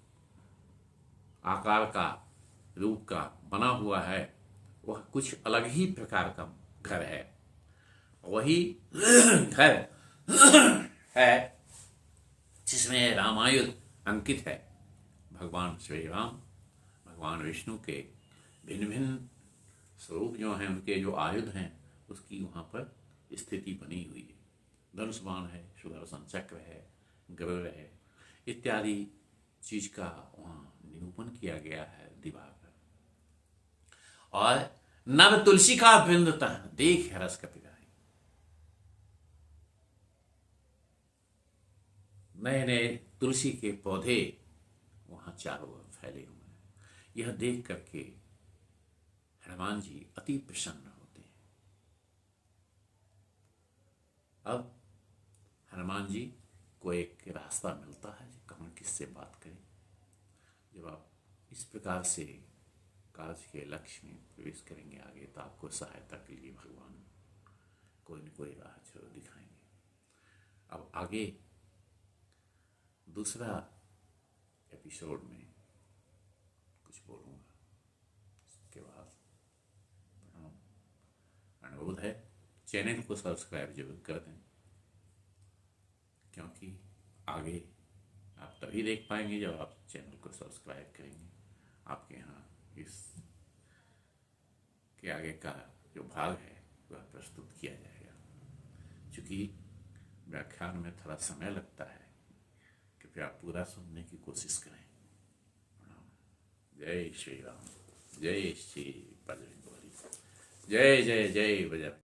आकार का, रूप का बना हुआ है। वह कुछ अलग ही प्रकार का घर है। वही घर है जिसमें रामायुध अंकित है। भगवान श्री राम, भगवान विष्णु के भिन्न भिन्न स्वरूप जो हैं, उनके जो आयुध हैं, उसकी वहाँ पर स्थिति बनी हुई है। धनुष बाण है, सुदर्शन चक्र है, गरुड़ है, इत्यादि चीज का वहाँ निरूपण किया गया है दीवार पर। और नव तुलसी का वृंदता देख हरस कपिराई। नए नए तुलसी के पौधे वहां चारों ओर फैले हुए हैं। यह देख करके हनुमान जी अति प्रसन्न होते हैं। अब हनुमान जी को एक रास्ता मिलता है, कहाँ किससे बात करें। जब आप इस प्रकार से कार्य के लक्ष्य में प्रवेश करेंगे आगे, तो आपको सहायता के लिए भगवान कोई न कोई राह जरूर दिखाएंगे। अब आगे दूसरा एपिसोड में कुछ बोलूँगा, उसके बाद अनुरोध है चैनल को सब्सक्राइब जरूर कर दें, क्योंकि आगे आप तभी देख पाएंगे जब आप चैनल को सब्सक्राइब करेंगे। आपके यहाँ इस के आगे का जो भाग है वह प्रस्तुत किया जाएगा। चूँकि व्याख्यान में थोड़ा समय लगता है, कृपया पूरा सुनने की कोशिश करें। जय श्री राम, जय श्री बजरंग बली, जय जय जय बजरंग।